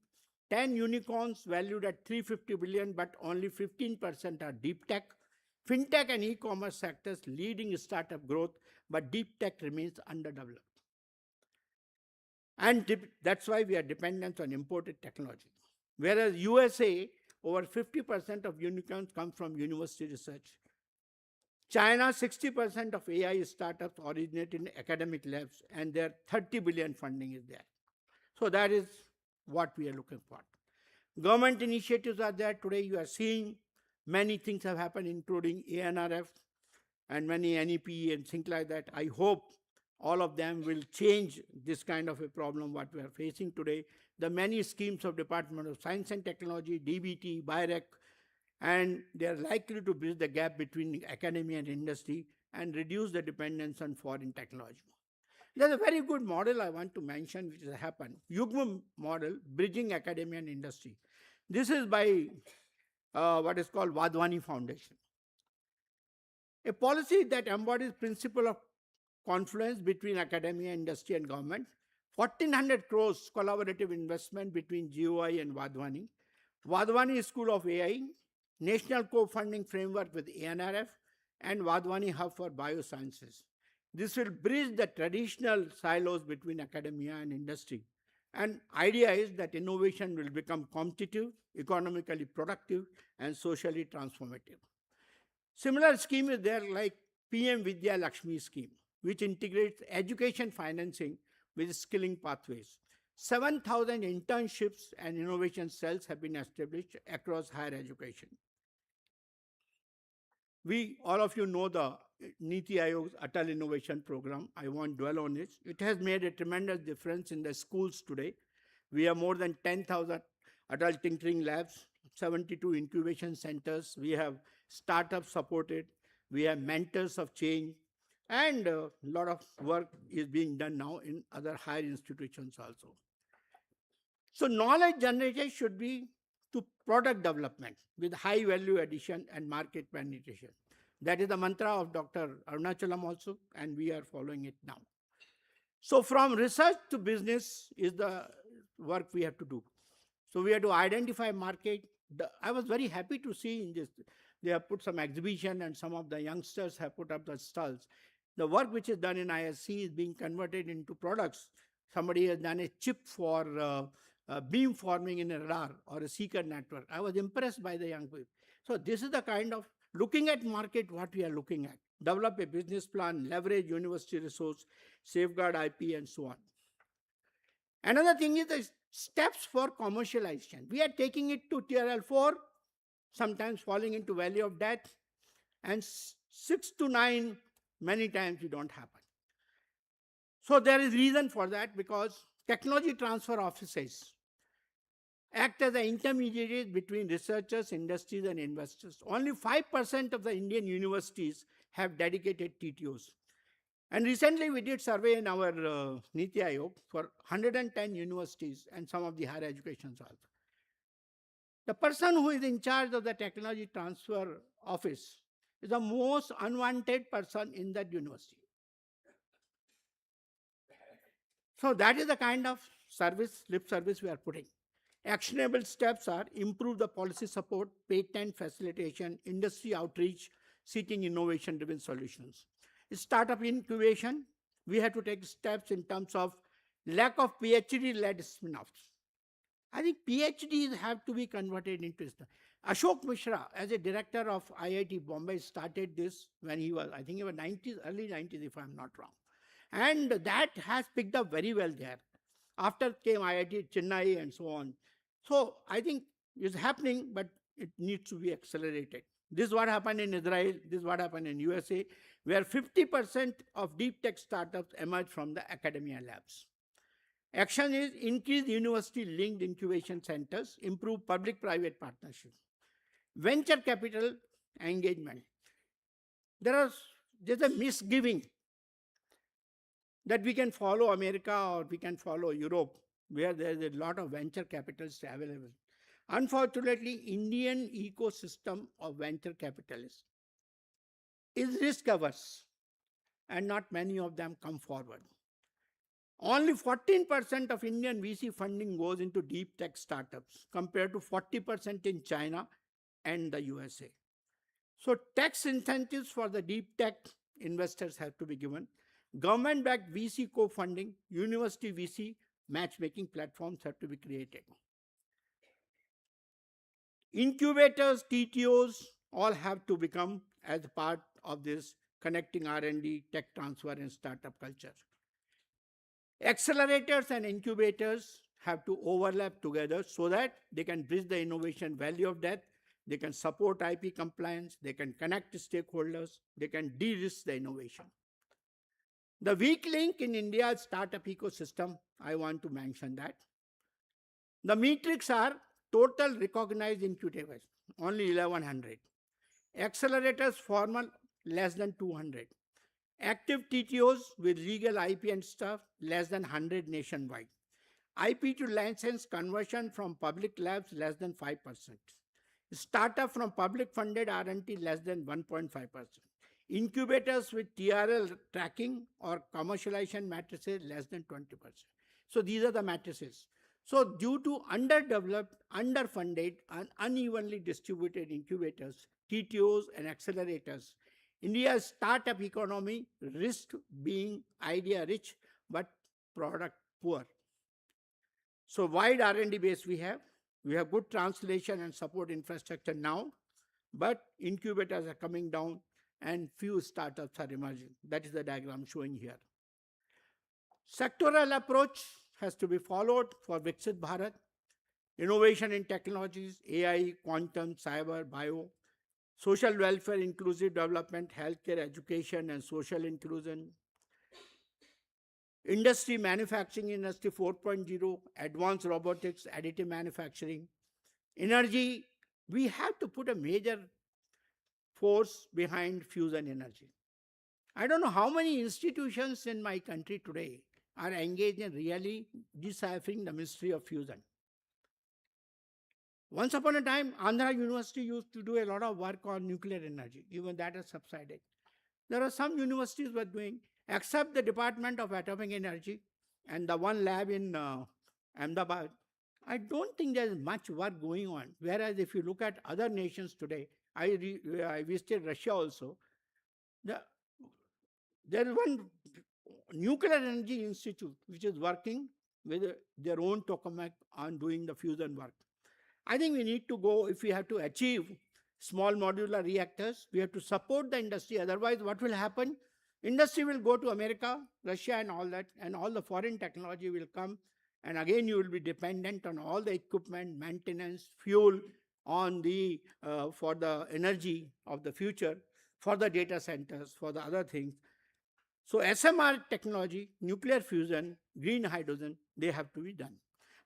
10 unicorns valued at $350 billion, but only 15% are deep tech. Fintech and e-commerce sectors leading startup growth, but deep tech remains underdeveloped. And that's why we are dependent on imported technology. Whereas USA, over 50% of unicorns come from university research. China, 60% of AI startups originate in academic labs, and their 30 billion funding is there. So that is what we are looking for. Government initiatives are there. Today you are seeing many things have happened, including ANRF and many NEP and things like that. I hope all of them will change this kind of a problem what we are facing today. The many schemes of Department of Science and Technology, DBT, BIREC, and they are likely to bridge the gap between academia and industry and reduce the dependence on foreign technology. There's a very good model I want to mention which has happened. Yugma model, bridging academia and industry. This is by what is called Wadhwani Foundation. A policy that embodies principle of confluence between academia, industry and government. 1,400 crores collaborative investment between GOI and Wadhwani. Wadhwani School of AI, National Co-Funding Framework with ANRF, and Wadhwani Hub for Biosciences. This will bridge the traditional silos between academia and industry. And idea is that innovation will become competitive, economically productive, and socially transformative. Similar scheme is there like PM Vidya Lakshmi scheme, which integrates education financing with skilling pathways. 7,000 internships and innovation cells have been established across higher education. All of you know the NITI Aayog's Atal Innovation Program. I won't dwell on it. It has made a tremendous difference in the schools today. We have more than 10,000 adult tinkering labs, 72 incubation centers. We have startups supported. We have mentors of change. And a lot of work is being done now in other higher institutions also. So knowledge generation should be to product development with high value addition and market penetration. That is the mantra of Dr. Arunachalam also, and we are following it now. So from research to business is the work we have to do. So we have to identify market. I was very happy to see in this, they have put some exhibition and some of the youngsters have put up the stalls. The work which is done in ISC is being converted into products. Somebody has done a chip for beam forming in a radar or a seeker network. I was impressed by the young people. So this is the kind of Looking at market, what we are looking at. Develop a business plan, leverage university resource, safeguard IP, and so on. Another thing is the steps for commercialization. We are taking it to TRL4, sometimes falling into valley of death, and 6 to 9, many times it don't happen. So there is reason for that, because technology transfer offices act as an intermediary between researchers, industries, and investors. Only 5% of the Indian universities have dedicated TTOs. And recently we did survey in our NITI Aayog for 110 universities and some of the higher educations also. The person who is in charge of the technology transfer office is the most unwanted person in that university. So that is the kind of service, lip service we are putting. Actionable steps are improve the policy support, patent facilitation, industry outreach, seeking innovation-driven solutions. Startup incubation, we have to take steps in terms of lack of PhD-led spin-offs. I think PhDs have to be converted into. Ashok Mishra, as a director of IIT Bombay, started this when he was, I think he was 90s, early 90s, if I'm not wrong. And that has picked up very well there. After came IIT Chennai and so on. So I think it's happening, but it needs to be accelerated. This is what happened in Israel, this is what happened in USA, where 50% of deep tech startups emerge from the academia labs. Action is increase university-linked incubation centers, improve public-private partnerships. Venture capital engagement. There's a misgiving that we can follow America or we can follow Europe, where there's a lot of venture capitalists available. Unfortunately, Indian ecosystem of venture capitalists is risk-averse, and not many of them come forward. Only 14% of Indian VC funding goes into deep tech startups, compared to 40% in China and the USA. So tax incentives for the deep tech investors have to be given. Government-backed VC co-funding, university VC matchmaking platforms have to be created. Incubators, TTOs, all have to become as part of this connecting R&D, tech transfer, and startup culture. Accelerators and incubators have to overlap together so that they can bridge the innovation valley of death, they can support IP compliance, they can connect stakeholders, they can de-risk the innovation. The weak link in India's startup ecosystem, I want to mention that. The metrics are total recognized incubators, only 1100. Accelerators formal, less than 200. Active TTOs with legal IP and stuff, less than 100 nationwide. IP to license conversion from public labs, less than 5%. Startup from public funded R&D, less than 1.5%. Incubators with TRL tracking or commercialization matrices, less than 20%. So these are the matrices. So due to underdeveloped, underfunded, and unevenly distributed incubators, TTOs and accelerators, India's startup economy risks being idea rich but product poor. So wide R&D base we have good translation and support infrastructure now, but incubators are coming down and few startups are emerging. That is the diagram showing here. Sectoral approach has to be followed for Viksit Bharat. Innovation in technologies, AI, quantum, cyber, bio, social welfare, inclusive development, healthcare, education, and social inclusion. Industry, manufacturing industry 4.0, advanced robotics, additive manufacturing. Energy, we have to put a major force behind fusion energy. I don't know how many institutions in my country today are engaged in really deciphering the mystery of fusion. Once upon a time, Andhra University used to do a lot of work on nuclear energy. Even that has subsided. There are some universities were doing, except the Department of Atomic Energy and the one lab in Ahmedabad. I don't think there is much work going on. Whereas if you look at other nations today, I visited Russia also. There is one nuclear energy institute which is working with their own tokamak on doing the fusion work. I think we need to go, if we have to achieve small modular reactors. We have to support the industry. Otherwise, what will happen? Industry will go to America, Russia, and all that, and all the foreign technology will come. And again, you will be dependent on all the equipment, maintenance, fuel on the for the energy of the future, for the data centers, for the other things. So SMR technology, nuclear fusion, green hydrogen, they have to be done.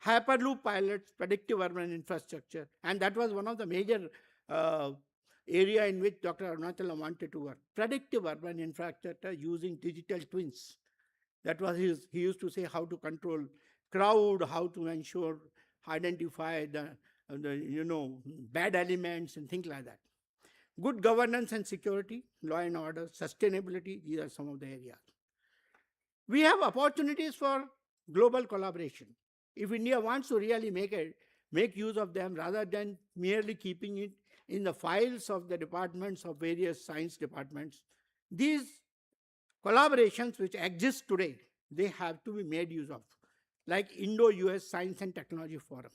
Hyperloop pilots, predictive urban infrastructure, and that was one of the major area in which Dr. Arunachalam wanted to work. Predictive urban infrastructure using digital twins. That was he used to say how to control crowd, how to ensure, identify the bad elements and things like that. Good governance and security, law and order, sustainability, these are some of the areas. We have opportunities for global collaboration. If India wants to really make use of them rather than merely keeping it in the files of the departments of various science departments, these collaborations which exist today, they have to be made use of, like Indo-US Science and Technology Forum.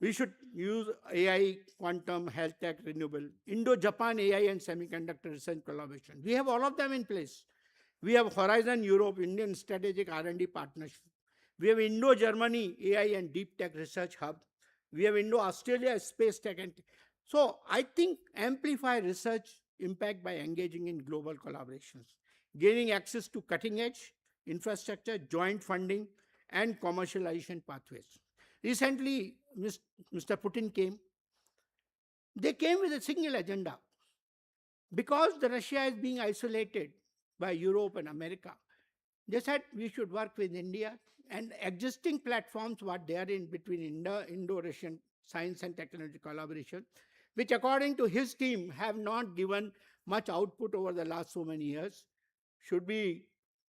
We should use AI, quantum, health tech, renewable, Indo-Japan AI and semiconductor research collaboration. We have all of them in place. We have Horizon Europe, Indian Strategic R&D Partnership. We have Indo-Germany AI and Deep Tech Research Hub. We have Indo-Australia Space Tech. So I think amplify research impact by engaging in global collaborations, gaining access to cutting edge infrastructure, joint funding, and commercialization pathways. Recently, Mr. Putin came. They came with a single agenda. Because Russia is being isolated by Europe and America, they said we should work with India, and existing platforms what they are in between Indo-Russian science and technology collaboration, which according to his team have not given much output over the last so many years, should be,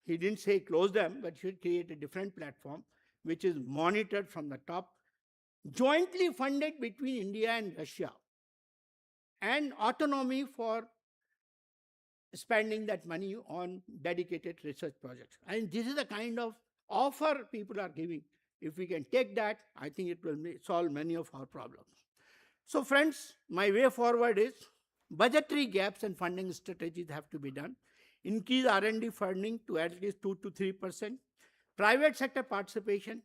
he didn't say close them, but should create a different platform which is monitored from the top, jointly funded between India and Russia, and autonomy for spending that money on dedicated research projects. And this is the kind of offer people are giving. If we can take that, I think it will solve many of our problems. So friends, my way forward is budgetary gaps and funding strategies have to be done. Increase R&D funding to at least 2 to 3%. Private sector participation.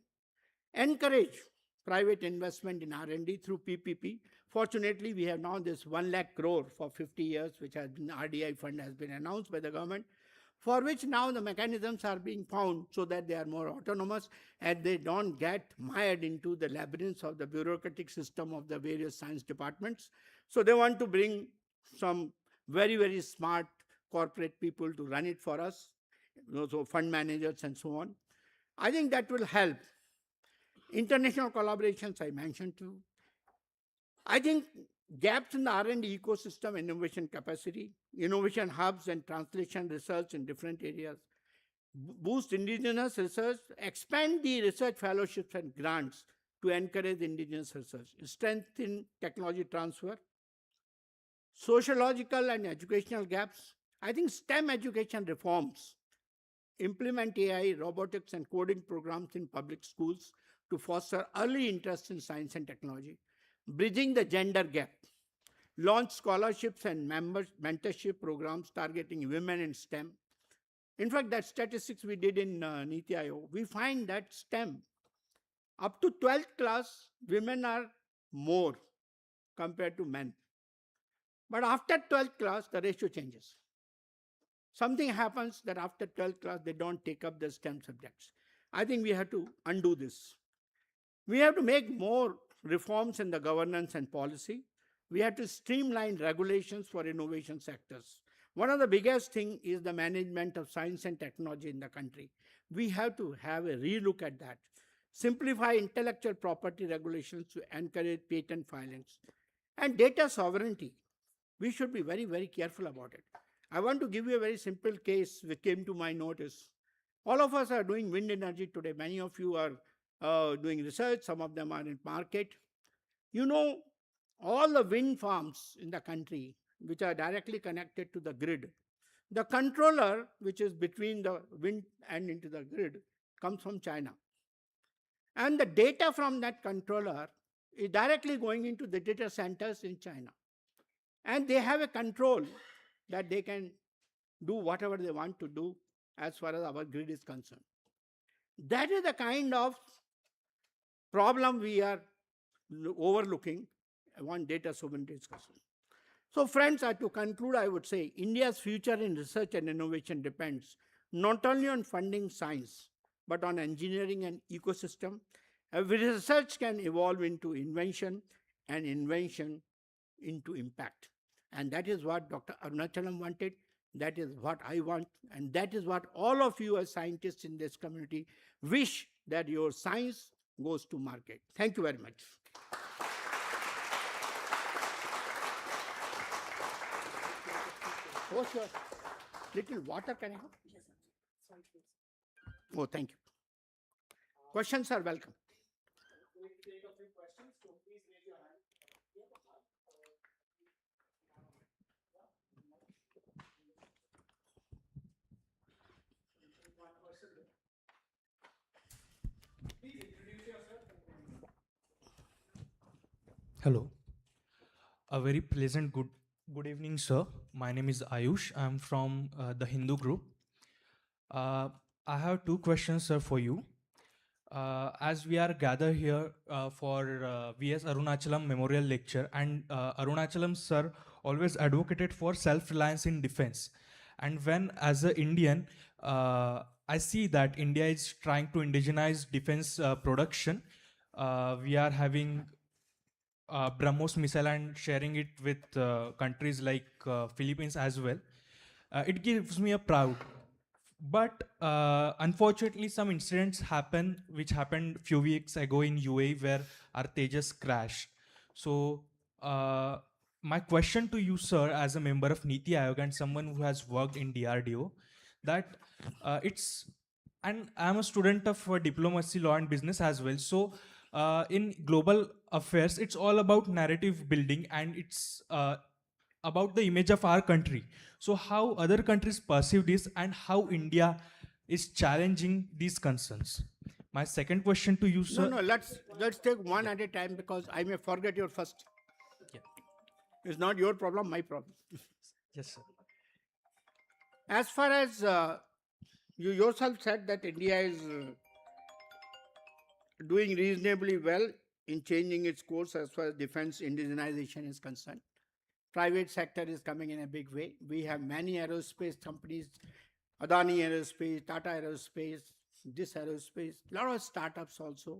Encourage private investment in R&D through PPP. Fortunately, we have now this 1 lakh crore for 50 years, which has been RDI fund has been announced by the government, for which now the mechanisms are being found so that they are more autonomous and they don't get mired into the labyrinths of the bureaucratic system of the various science departments. So they want to bring some very, very smart corporate people to run it for us, so fund managers and so on. I think that will help. International collaborations I mentioned too. I think gaps in the R&D ecosystem, innovation capacity, innovation hubs and translation research in different areas, boost indigenous research, expand the research fellowships and grants to encourage indigenous research, strengthen technology transfer, sociological and educational gaps. I think STEM education reforms, implement AI, robotics and coding programs in public schools to foster early interest in science and technology, bridging the gender gap, launch scholarships and mentorship programs targeting women in STEM. In fact, that statistics we did in NITI Aayog, we find that STEM, up to 12th class, women are more compared to men. But after 12th class, the ratio changes. Something happens that after 12th class, they don't take up the STEM subjects. I think we have to undo this. We have to make more reforms in the governance and policy. We have to streamline regulations for innovation sectors. One of the biggest things is the management of science and technology in the country. We have to have a relook at that. Simplify intellectual property regulations to encourage patent filings. And data sovereignty. We should be very, very careful about it. I want to give you a very simple case which came to my notice. All of us are doing wind energy today. Many of you are doing research. Some of them are in market. You know, all the wind farms in the country which are directly connected to the grid, the controller which is between the wind and into the grid comes from China. And the data from that controller is directly going into the data centers in China. And they have a control that they can do whatever they want to do as far as our grid is concerned. That is the kind of problem we are overlooking when data sovereignty is concerned. So friends, to conclude, I would say India's future in research and innovation depends not only on funding science, but on engineering and ecosystem. Research can evolve into invention and invention into impact. And that is what Dr. Arunachalam wanted. That is what I want. And that is what all of you as scientists in this community wish, that your science goes to market. Thank you very much. What's your little water can I have? Oh, thank you. Questions are welcome. Hello. A very pleasant good evening, sir. My name is Ayush. I'm from the Hindu group. I have two questions, sir, for you. As we are gathered here for V.S. Arunachalam Memorial Lecture, and Arunachalam, sir, always advocated for self-reliance in defense. And when, as an Indian, I see that India is trying to indigenize defense production. We are having BrahMos missile and sharing it with countries like Philippines as well. It gives me a proud. But unfortunately, some incidents happen, which happened few weeks ago in UAE, where our Tejas crashed. So my question to you, sir, as a member of NITI Aayog and someone who has worked in DRDO, that and I'm a student of diplomacy, law and business as well. So in global affairs, it's all about narrative building, and it's about the image of our country. So how other countries perceive this, and how India is challenging these concerns. My second question to you, sir. No, let's take one at a time, because I may forget your first. Yeah. It's not your problem, my problem. Yes, sir. As far as you yourself said that India is doing reasonably well in changing its course as far as defense indigenization is concerned. Private sector is coming in a big way. We have many aerospace companies, Adani Aerospace, Tata Aerospace, this aerospace, a lot of startups also.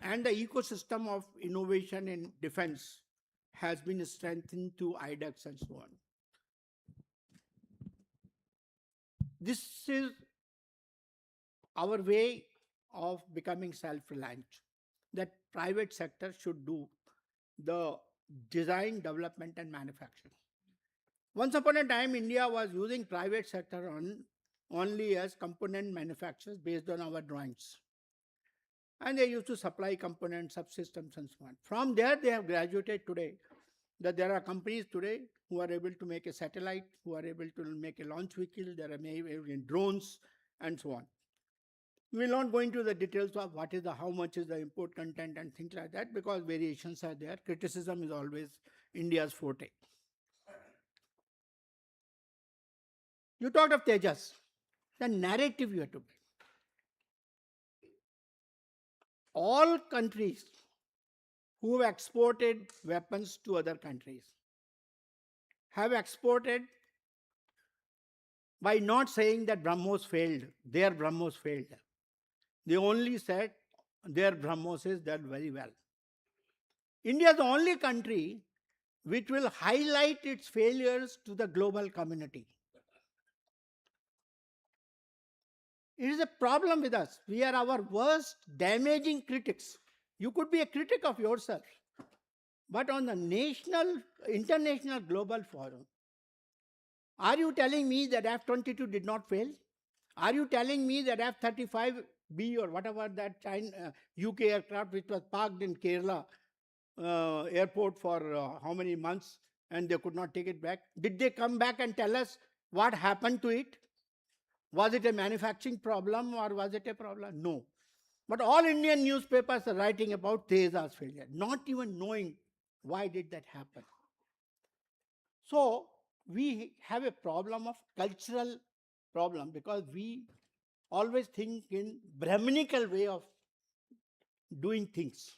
And the ecosystem of innovation in defense has been strengthened to IDEX and so on. This is our way of becoming self-reliant, that private sector should do the design, development and manufacturing. Once upon a time, India was using private sector only as component manufacturers based on our drawings. And they used to supply components, subsystems and so on. From there, they have graduated today, that there are companies today who are able to make a satellite, who are able to make a launch vehicle, there are maybe drones and so on. We will not go into the details of how much is the import content and things like that, because variations are there. Criticism is always India's forte. You talked of Tejas, the narrative you have to build. All countries who have exported weapons to other countries have exported by not saying that BrahMos failed, their BrahMos failed. They only said their BrahMos is done very well. India is the only country which will highlight its failures to the global community. It is a problem with us. We are our worst damaging critics. You could be a critic of yourself, but on the national, international, global forum, are you telling me that F-22 did not fail? Are you telling me that F-35B or whatever that UK aircraft which was parked in Kerala airport for how many months and they could not take it back? Did they come back and tell us what happened to it? Was it a manufacturing problem or was it a problem? No. But all Indian newspapers are writing about Teja's failure, not even knowing why did that happen. So we have a problem of cultural problem because we always think in Brahminical way of doing things.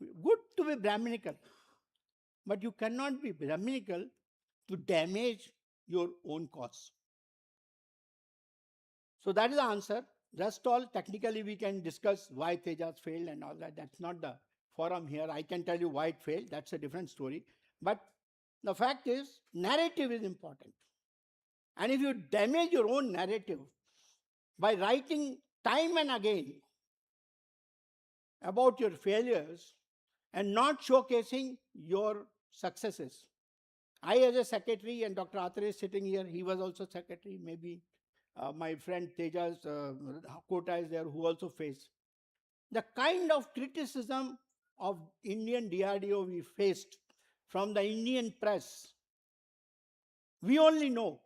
Good to be Brahminical, but you cannot be Brahminical to damage your own cause. So that is the answer. Rest all technically we can discuss why Tejas failed and all that. That's not the forum here. I can tell you why it failed. That's a different story. But the fact is, narrative is important. And if you damage your own narrative by writing time and again about your failures and not showcasing your successes. I, as a secretary, and Dr. Atre is sitting here, he was also secretary, maybe my friend Tejas Kota is there, who also faced. The kind of criticism of Indian DRDO we faced from the Indian press, we only know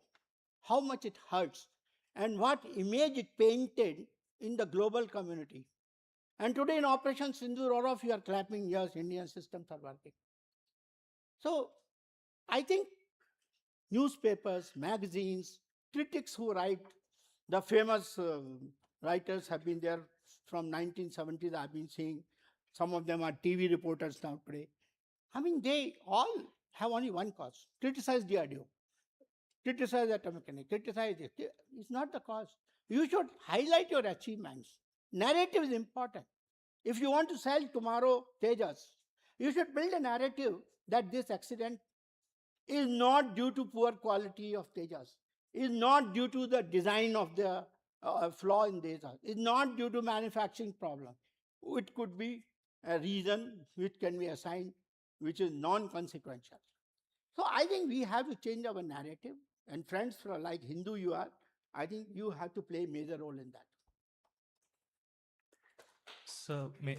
how much it hurts and what image it painted in the global community. And today in Operation Sindoor, all of you are clapping, yes, Indian systems are working. So I think newspapers, magazines, critics who write, the famous writers have been there from 1970s, I've been seeing. Some of them are TV reporters now today. I mean, they all have only one cause: criticize DRDO, criticize atomic energy, criticize it. It's not the cause. You should highlight your achievements. Narrative is important. If you want to sell tomorrow Tejas, you should build a narrative that this accident is not due to poor quality of Tejas, is not due to the design of the flaw in Tejas, is not due to manufacturing problem. It could be a reason which can be assigned, which is non-consequential. So I think we have to change our narrative, and friends like Hindu you are, I think you have to play a major role in that. So, may,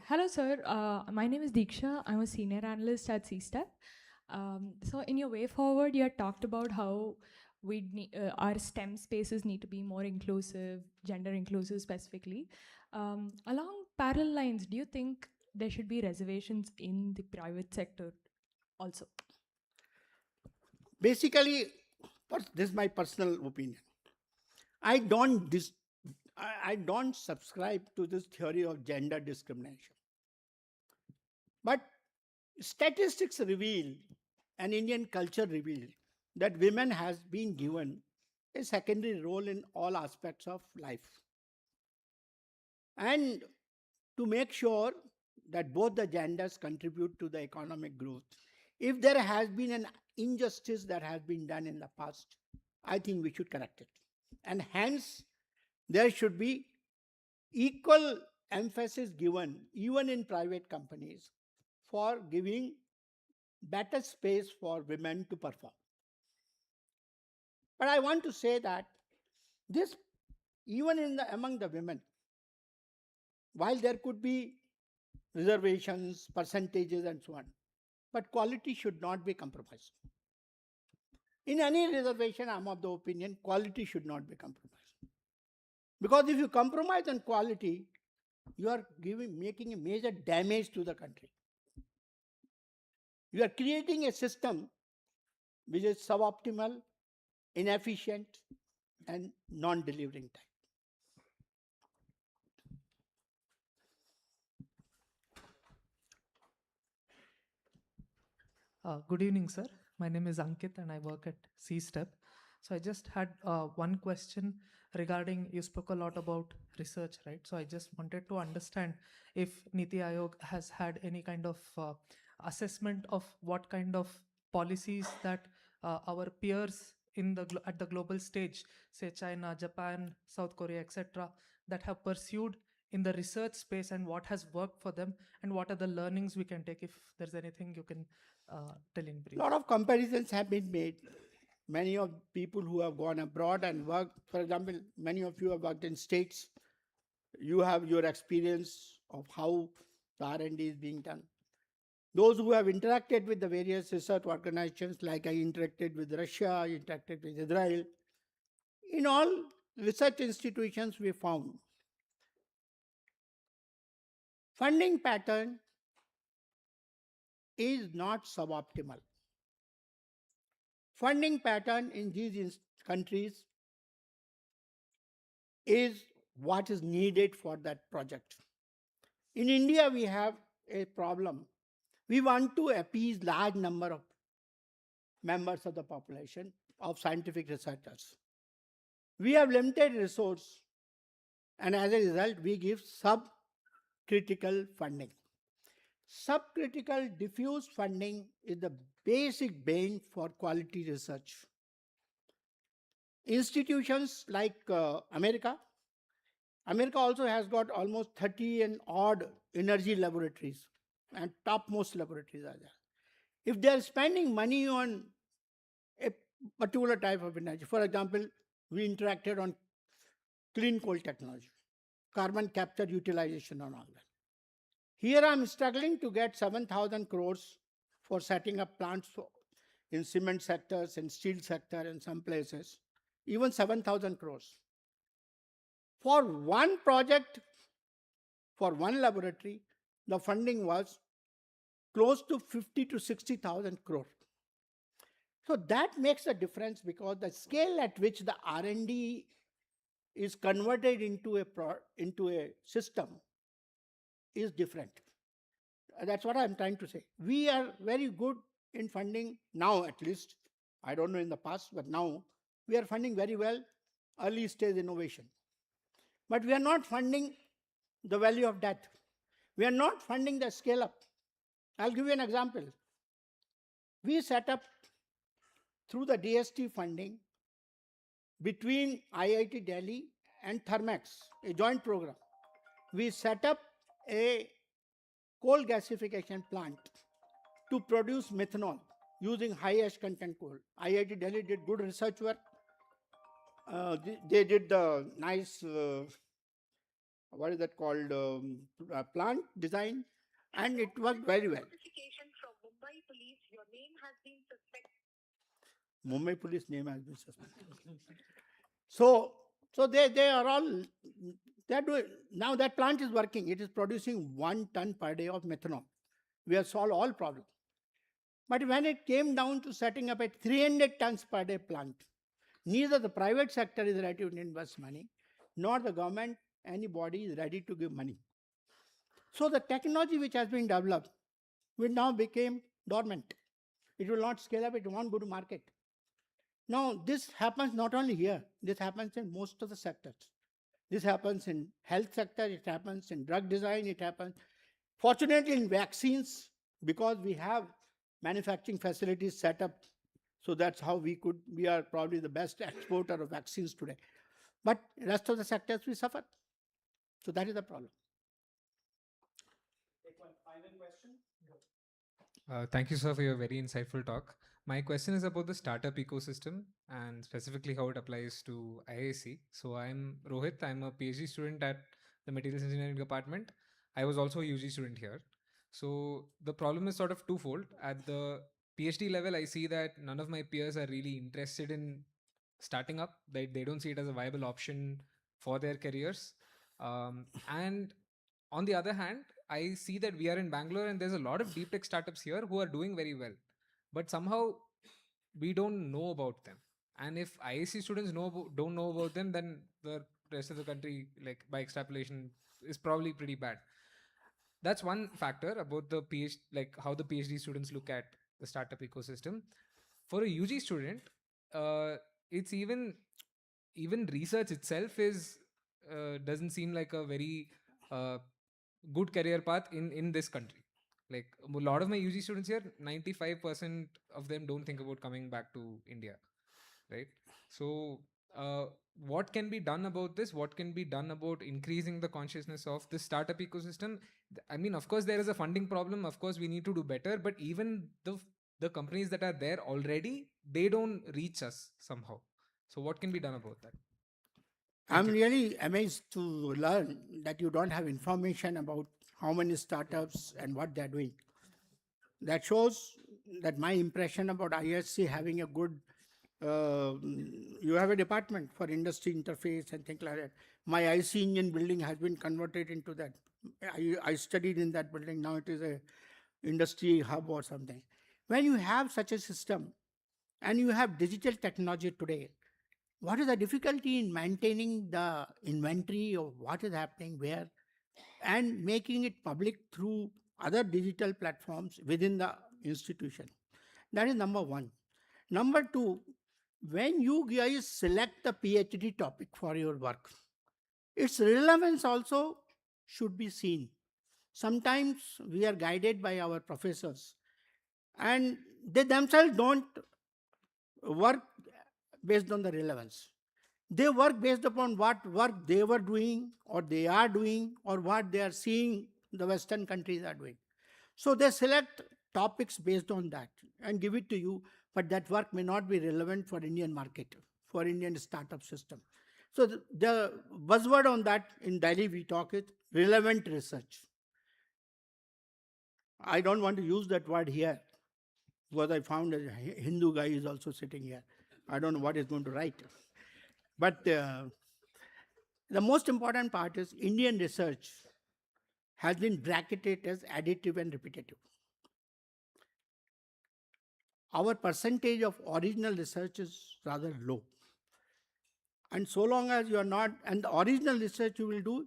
Hello, sir. My name is Deeksha. I'm a senior analyst at CSTEP. So, in your way forward, you had talked about how our STEM spaces need to be more inclusive, gender inclusive specifically. Along parallel lines, do you think there should be reservations in the private sector also? Basically, this is my personal opinion. I don't subscribe to this theory of gender discrimination. But statistics reveal, and Indian culture reveals, that women has been given a secondary role in all aspects of life. And to make sure that both the genders contribute to the economic growth, if there has been an injustice that has been done in the past, I think we should correct it. And hence, there should be equal emphasis given, even in private companies, for giving better space for women to perform. But I want to say that this, even among the women, while there could be reservations, percentages, and so on, but quality should not be compromised. In any reservation, I'm of the opinion, quality should not be compromised. Because if you compromise on quality, you are making a major damage to the country. You are creating a system which is suboptimal, inefficient, and non-delivering type. Good evening, sir. My name is Ankit and I work at CSTEP. So I just had one question regarding, you spoke a lot about research, right? So I just wanted to understand if NITI Aayog has had any kind of assessment of what kind of policies that our peers at the global stage, say China, Japan, South Korea, etc., that have pursued in the research space, and what has worked for them, and what are the learnings we can take, if there's anything you can tell in brief. A lot of comparisons have been made. Many of people who have gone abroad and worked, for example, many of you have worked in states. You have your experience of how the R&D is being done. Those who have interacted with the various research organizations, like I interacted with Russia, I interacted with Israel, in all research institutions we found funding pattern is not suboptimal. Funding pattern in these countries is what is needed for that project. In India, we have a problem. We want to appease large number of members of the population of scientific researchers. We have limited resource, and as a result, we give subcritical funding. Subcritical diffuse funding is the basic bane for quality research. Institutions like America also has got almost 30 and odd energy laboratories, and topmost laboratories are there. If they are spending money on a particular type of energy, for example, we interacted on clean coal technology, carbon capture utilization and all that. Here I am struggling to get 7,000 crores for setting up plants in cement sectors, in steel sector, in some places, even 7,000 crores. For one project, for one laboratory, the funding was close to 50 to 60,000 crore. So that makes a difference, because the scale at which the R&D is converted into a system is different. That's what I'm trying to say. We are very good in funding now, at least. I don't know in the past, but now we are funding very well early stage innovation. But we are not funding the value of that. We are not funding the scale up. I'll give you an example. We set up through the DST funding between IIT Delhi and Thermax, a joint program. We set up a coal gasification plant to produce methanol using high ash content coal. IIT Delhi did good research work. They did the nice, what is that called, plant design, and it worked very well. Mumbai police name has been suspended. So they are all, they're doing, now that plant is working. It is producing 1 ton per day of methanol. We have solved all problems. But when it came down to setting up a 300 tons per day plant, neither the private sector is ready to invest money, nor the government, anybody is ready to give money. So the technology which has been developed will now become dormant. It will not scale up, it won't go to market. Now, this happens not only here, this happens in most of the sectors. This happens in health sector, it happens in drug design, it happens. Fortunately, in vaccines, because we have manufacturing facilities set up, so that's how we are probably the best exporter of vaccines today. But rest of the sectors, we suffer. So that is the problem. Take one final question. Thank you, sir, for your very insightful talk. My question is about the startup ecosystem and specifically how it applies to IISc. So I'm Rohit. I'm a PhD student at the Materials Engineering Department. I was also a UG student here. So the problem is sort of twofold. At the PhD level, I see that none of my peers are really interested in starting up. They don't see it as a viable option for their careers. And on the other hand, I see that we are in Bangalore and there's a lot of deep tech startups here who are doing very well. But somehow we don't know about them. And if IISc students don't know about them, then the rest of the country, like by extrapolation, is probably pretty bad. That's one factor about the PhD, like how the PhD students look at the startup ecosystem. For a UG student, it's even research itself is doesn't seem like a very good career path in this country. Like a lot of my UG students here, 95% of them don't think about coming back to India, right? So what can be done about this? What can be done about increasing the consciousness of the startup ecosystem? I mean, of course, there is a funding problem. Of course, we need to do better. But even the companies that are there already, they don't reach us somehow. So what can be done about that? I'm really amazed to learn that you don't have information about how many startups and what they're doing. That shows that my impression about ISC having a good, you have a department for industry interface and things like that. My IC engine building has been converted into that. I studied in that building. Now it is a industry hub or something. When you have such a system and you have digital technology today, what is the difficulty in maintaining the inventory of what is happening where and making it public through other digital platforms within the institution? That is number one. Number two, when you guys select the PhD topic for your work, its relevance also should be seen. Sometimes we are guided by our professors and they themselves don't work based on the relevance. They work based upon what work they were doing or they are doing or what they are seeing the Western countries are doing. So they select topics based on that and give it to you, but that work may not be relevant for Indian market, for Indian startup system. So the buzzword on that in Delhi we talk it relevant research. I don't want to use that word here because I found a Hindu guy is also sitting here. I don't know what he's going to write. But the most important part is Indian research has been bracketed as additive and repetitive. Our percentage of original research is rather low. And so long as you are not, and the original research you will do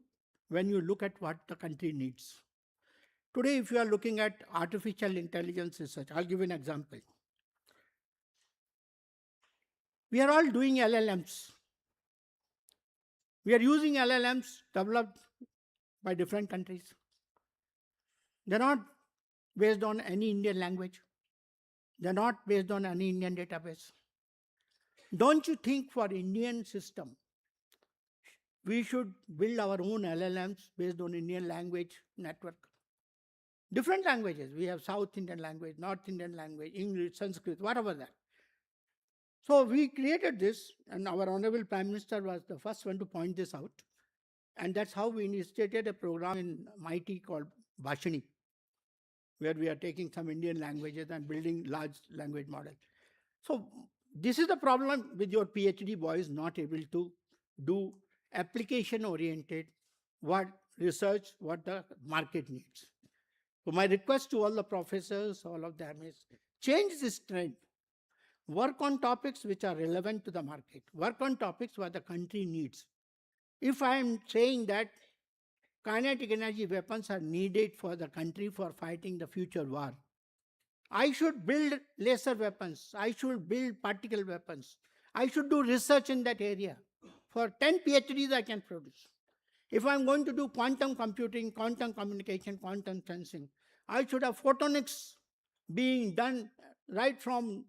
when you look at what the country needs. Today, if you are looking at artificial intelligence research, I'll give you an example. We are all doing LLMs. We are using LLMs developed by different countries. They're not based on any Indian language. They're not based on any Indian database. Don't you think for Indian system, we should build our own LLMs based on Indian language network? Different languages. We have South Indian language, North Indian language, English, Sanskrit, whatever that. So we created this, and our Honorable Prime Minister was the first one to point this out. And that's how we initiated a program in MIT called Bhashini, where we are taking some Indian languages and building large language model. So this is the problem with your PhD boys not able to do application-oriented what research, what the market needs. So my request to all the professors, all of them is change this trend. Work on topics which are relevant to the market. Work on topics what the country needs. If I am saying that kinetic energy weapons are needed for the country for fighting the future war, I should build laser weapons. I should build particle weapons. I should do research in that area. For 10 PhDs I can produce. If I'm going to do quantum computing, quantum communication, quantum sensing, I should have photonics being done right from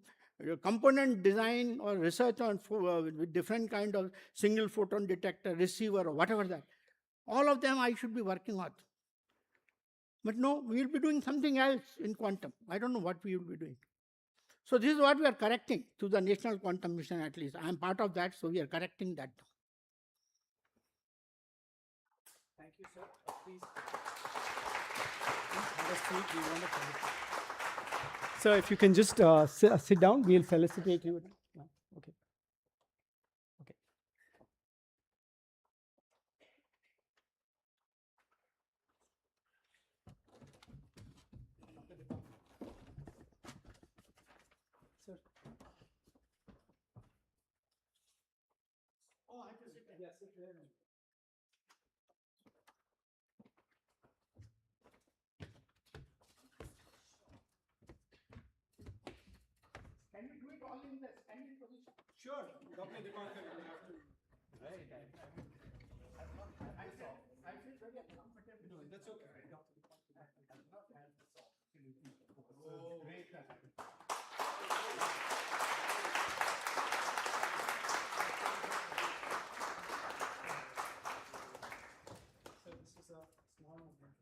component design or research on with different kind of single photon detector, receiver, or whatever that. All of them I should be working on. But no, we will be doing something else in quantum. I don't know what we will be doing. So this is what we are correcting to the National Quantum Mission at least. I am part of that, so we are correcting that. Thank you, sir. Please have a seat. We want to felicitate. Sir, if you can just sit down, we'll felicitate you. No? Okay. Okay. Sir. Oh, I have to sit there. Yes, sit there. Can you do it all in the standing position? Sure, Dr. Dipankar will have to. Right. I feel very uncomfortable. No, that's okay. Dr. Dipankar has not had this opportunity before. So it's great that So this is a small movement.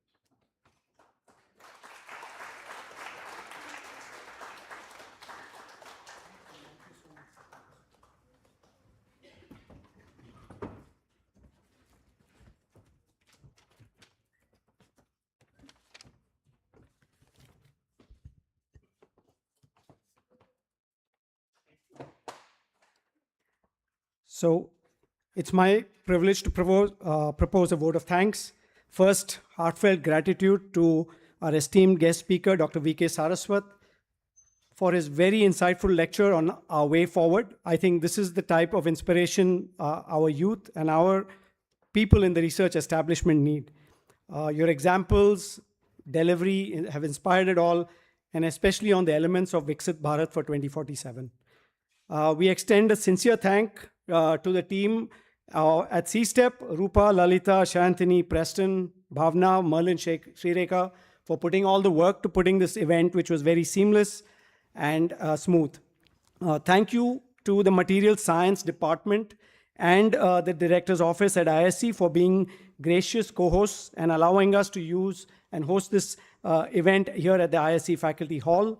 So it's my privilege to propose a vote of thanks. First, heartfelt gratitude to our esteemed guest speaker, Dr. Vijay Saraswat, for his very insightful lecture on our way forward. I think this is the type of inspiration our youth and our people in the research establishment need. Your examples, delivery have inspired it all, and especially on the elements of Viksit Bharat for 2047. We extend a sincere thank to the team at CSTEP, Rupa, Lalita, Shantini, Preston, Bhavna, Merlin, Srireka, for putting all the work to putting this event, which was very seamless and smooth. Thank you to the Material Science Department and the Director's Office at ISC for being gracious co-hosts and allowing us to use and host this event here at the ISC Faculty Hall.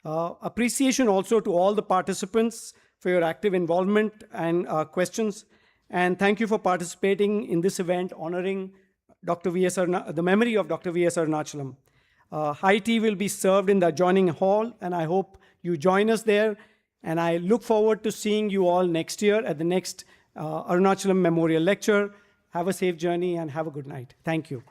Appreciation also to all the participants for your active involvement and questions. And thank you for participating in this event honoring the memory of Dr. Vijay Arunachalam. High tea will be served in the adjoining hall, and I hope you join us there. And I look forward to seeing you all next year at the next Arunachalam Memorial Lecture. Have a safe journey and have a good night. Thank you.